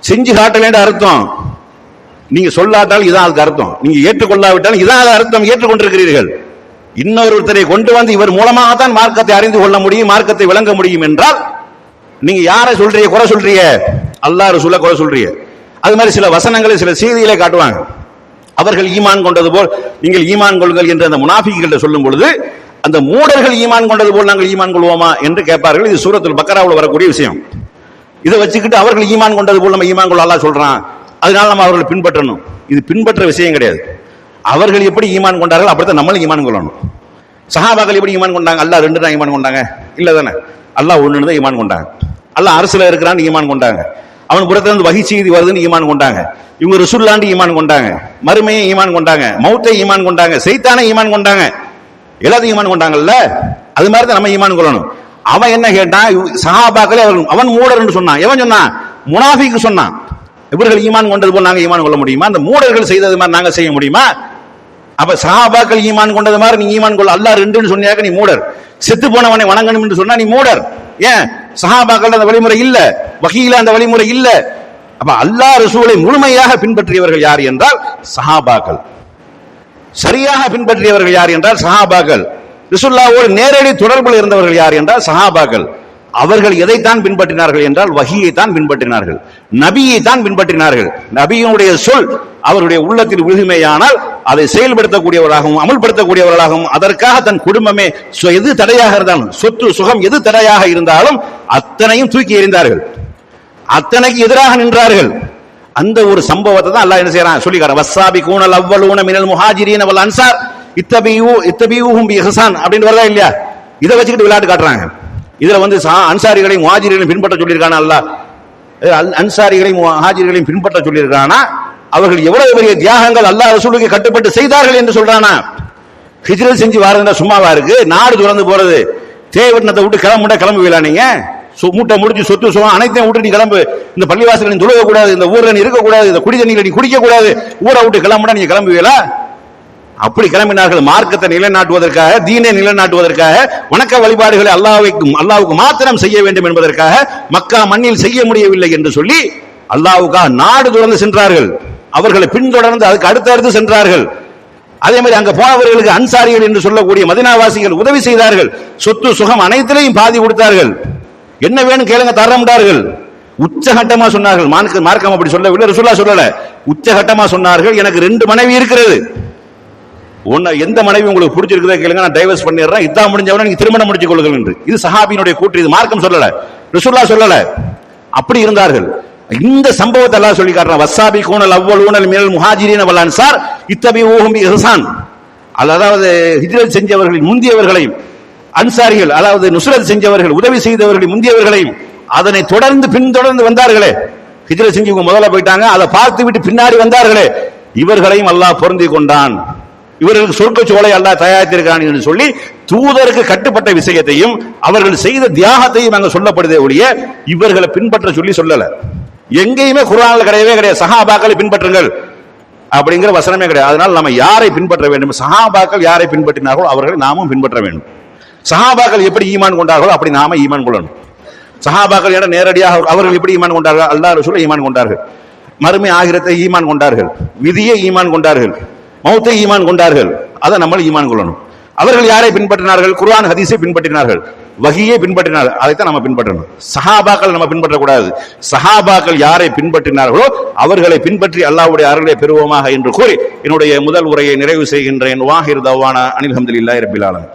செஞ்சு காட்டல என்று அர்த்தம். நீங்க சொல்லாட்டால் இதான் அதுக்கு அர்த்தம், நீங்க ஏற்றுக்கொள்ளாவிட்டாலும் இதான் அது அர்த்தம், ஏற்றுக்கொண்டிருக்கிறீர்கள். இன்னொருத்தரை கொண்டு வந்து இவர் மூலமாகத்தான் மார்க்கத்தை அறிந்து கொள்ள முடியும், மார்க்கத்தை விளங்க முடியும் என்றால் நீங்க யாரை சொல்றீங்க? குறை சொல்றீங்க, அல்லாஹ் ரசூலை குறை சொல்றீங்க. அது மாதிரி சில வசனங்களை சில செய்திகளை காட்டுவாங்க, அவர்கள் ஈமான் கொண்டது போல் நீங்கள் ஈமான் கொள்ளுங்கள் என்று அந்த முனாஃபிக்குகள்ட்ட சொல்லும் பொழுது அந்த மூடர்கள் ஈமான் கொண்டது போல் நாங்கள் ஈமான் கொள்வோமா என்று கேட்பார்கள். இது சூரத்துல் பக்கராவில் வரக்கூடிய விஷயம். இதை வச்சுக்கிட்டு அவர்கள் ஈமான் கொண்டது போல் நம்ம ஈமான் கொள்ள அல்லாஹ் சொல்றான், அதனால நம்ம அவர்களை பின்பற்றணும். இது பின்பற்ற விஷயம் கிடையாது. அவர்கள் எப்படி ஈமான் கொண்டார்கள் அப்படித்தான் நம்மளும் ஈமான் கொள்ளணும். சஹாபாக்கள் எப்படி ஈமான் கொண்டாங்க? அல்லாஹ் 2 தான் ஈமான் கொண்டாங்க இல்ல தானே? அல்லாஹ் 1 தான் ஈமான் கொண்டாங்க. அல்லாஹ் அரசுல இருக்கிறான்னு ஈமான் கொண்டாங்க, அவன் புறத்திலிருந்து வஹி செய்தி வருதுன்னு ஈமான் கொண்டாங்க, இவங்க ரசூலுல்லாஹ்னு ஈமான் கொண்டாங்க, மறுமையை ஈமான் கொண்டாங்க, மௌத்தை ஈமான் கொண்டாங்க, சைத்தானை ஈமான் கொண்டாங்க, எல்லாத்தையும் ஈமான் கொண்டாங்கல்ல. அது மாதிரி தான் நம்ம ஈமான் கொள்ளணும். அவன் என்ன கேட்டான்? சஹாபாக்களே அவன் மூடர்னு சொன்னான். எவன் சொன்னான்? முனாஃபிக் சொன்னான். இவர்கள் ஈமான் கொண்டது போல் நாங்க ஈமான் கொள்ள முடியுமா? அந்த மூடர்கள் செய்தது மாதிரி நாங்க செய்ய முடியுமா? அப்ப சஹாபாக்கள் ஈமான் கொண்டது மாதிரி நீ ஈமான் கொள்ள, அல்லாஹ் 2ன்னு சொன்னியாக்க நீ மூடர், செத்து போனவனை வணங்கணும் என்று சொன்னா நீ மூடர். ஏன்? சஹாபாக்கள் அந்த வழிமுறை இல்ல, வஹீல அந்த வழிமுறை இல்ல. அப்ப அல்லாஹ் ரசூலை முழுமையாக பின்பற்றியவர்கள் யார் என்றால் சஹாபாக்கள். சரியாக பின்பற்றியவர்கள் யார் என்றால் சஹாபாக்கள். ரசூலுல்லாஹ்வோடு நேரடி தொடர்பில் இருந்தவர்கள் யார் என்றால் சஹாபாக்கள். அவர்கள் எதைத்தான் பின்பற்றினார்கள் என்றால் வஹியை தான் பின்பற்றினார்கள், நபியை தான் பின்பற்றினார்கள். நபியினுடைய சொல் அவருடைய உள்ளத்தில் விழுமையானால் அதை செயல்படுத்தக்கூடியவர்களாகவும் அமல்படுத்தக்கூடியவர்களாகவும் அதற்காக தன் குடும்பமே எது தடையாக இருந்தாலும், சொத்து சுகம் எது தடையாக இருந்தாலும் அத்தனையும் தூக்கி எறிந்தார்கள், அத்தனைக்கு எதிராக நின்றார்கள். அந்த ஒரு சம்பவத்தை தான் அல்லாஹ் என்ன செய்யறான் சொல்லிக்காரன். வஸ்ஸாபிகூனல் அவ்வலூன மினல் முஹாஜிரீன வல் அன்சார் இத்தபியூஹும் பிஇஹ்சான் அப்படின்னு வரதா இல்லையா? இதை வச்சுக்கிட்டு விளையாட்டு காட்டுறாங்க. இதுல வந்து அன்சாரிகளையும் முஹாஜிர்களையும் பின்பற்ற சொல்லியிருக்கானா அல்லாஹ்? அன்சாரிகளையும் முஹாஜிர்களையும் பின்பற்ற சொல்லியிருக்கானா? அவர்கள் எவ்வளவு பெரிய தியாகங்கள் அல்லாஹ் ரசூலுக்கு கட்டுப்பட்டு செய்தார்கள் என்று சொல்றானா? ஹிஜ்ரத் செஞ்சு வாரதுன்னா சும்மாவா இருக்கு? நாடு துறந்து போறது, தேவட்டணத்தை விட்டு கிளம்புவீங்களா நீங்க? மூட்டை முடிச்சு சொத்து சுகம் அனைத்தையும் விட்டு நீ கிளம்பு, இந்த பள்ளிவாசல் நீ தொழுக கூடாது, இந்த ஊர்ல நீ இருக்கக்கூடாது, இந்த குடி தண்ணீரை நீ குடிக்க கூடாது, ஊரை விட்டு கிளம்புனா நீங்க கிளம்புவீங்களா? அப்படி கிளம்பினார்கள். மார்க்கத்தை நிலைநாட்டுவதற்காக, தீனை நிலைநாட்டுவதற்காக, வணக்க வழிபாடுகளை அல்லாஹ்வுக்கு மாத்திரம் செய்ய வேண்டும் என்பதற்காக, மக்கா மண்ணில் செய்ய முடியவில்லை என்று சொல்லி அல்லாஹ்வுக்காக நாடு துறந்து சென்றார்கள். அவர்களை பின்தொடர்ந்து அதுக்கு அடுத்தடுத்து சென்றார்கள். அதே மாதிரி அங்க போனவர்களுக்கு அன்சாரிகள் என்று சொல்லக்கூடிய மதீனாவாசிகள் உதவி செய்தார்கள், சொத்து சுகம் அனைத்திலையும் பாதி கொடுத்தார்கள். என்ன வேணும் கேளுங்க தரமுண்டார்கள். உச்சகட்டமா சொன்னார்கள். மார்க்கம் அப்படி சொல்லவில்லை, ரசூலுல்லாஹ் சொல்லல, உச்சகட்டமா சொன்னார்கள், எனக்கு 2 மனைவி இருக்கிறது, உன்னை எந்த மனைவி உங்களுக்கு பிடிச்சிருக்குதோ கேளுங்க, நான் டைவர்ஸ் பண்ணிடுறேன், இதான் முடிஞ்சவன நீங்க திருமணம் முடிச்சு கொள்ளுங்கள் என்று. இது சஹாபியினுடைய கூற்று, இது மார்க்கம் சொல்லல, ரசூலுல்லாஹ் சொல்லல. அப்படி இருந்தார்கள். இந்த சம்பவத்தை எல்லாம் சொல்லி காட்டுறான். வஸ்ஸாபிகூனல் அவ்வலூனல் மினல் முஹாஜிரீன வல் அன்சார் இத்தபிஊஹும் பிஇஹ்சான். அதாவது ஹிஜ்ரத் செஞ்சவர்கள் முந்தியவர்களையும், அன்சாரிகள் அதாவது நுஸ்ரத் செஞ்சவர்கள் உதவி செய்தவர்கள் முந்தியவர்களையும் அதனை தொடர்ந்து பின்தொடர்ந்து வந்தார்களே, ஹிஜ்ரத் செஞ்சவங்க முதல்ல போயிட்டாங்க, அதை பார்த்து விட்டு பின்னாடி வந்தார்களே, இவர்களையும் அல்லாஹ் பொருந்தி கொண்டான், இவர்களுக்கு சொர்க்கச்சோலை அல்லாஹ் தயாரித்திருக்கிறான் என்று சொல்லி தூதருக்கு கட்டுப்பட்ட விஷயத்தையும் அவர்கள் செய்த தியாகத்தையும் அங்க சொல்லப்படுதே ஒழிய இவர்களை பின்பற்ற சொல்லி சொல்லல. எங்கேயுமே குர்ஆன்ல கிடையவே கிடையாது சஹாபாக்களை பின்பற்றுங்கள் அப்படிங்கிற வசனமே கிடையாது. அதனால நம்ம யாரை பின்பற்ற வேண்டும்? சஹாபாக்கள் யாரை பின்பற்றினார்களோ அவர்களை நாமும் பின்பற்ற வேண்டும். சஹாபாக்கள் எப்படி ஈமான் கொண்டார்களோ அப்படி நாம ஈமான் கொள்ளணும். சஹாபாக்கள் என நேரடியாக அவர்கள் எப்படி ஈமான் கொண்டார்கள்? அல்லாஹ் ரசூலை ஈமான் கொண்டார்கள், மறுமை ஆகிரத்தை ஈமான் கொண்டார்கள், விதியை ஈமான் கொண்டார்கள், மௌத்தை ஈமான் கொண்டார்கள். அதை நம்ம ஈமான் கொள்ளணும். அவர்கள் யாரை பின்பற்றினார்கள்? குர்ஆன் ஹதீஸை பின்பற்றினார்கள், வஹியை பின்பற்றினார்கள். அதைத்தான் நம்ம பின்பற்றணும். சஹாபாக்கள் நம்ம பின்பற்றக்கூடாது. சஹாபாக்கள் யாரை பின்பற்றினார்களோ அவர்களை பின்பற்றி அல்லாஹ்வுடைய அருளை பெறுவோமாக என்று கூறி என்னுடைய முதல் உரையை நிறைவு செய்கின்றேன். வாஹிர் தவானா அனில் ஹம்துலில்லாஹி ரப்பில் ஆலமீன்.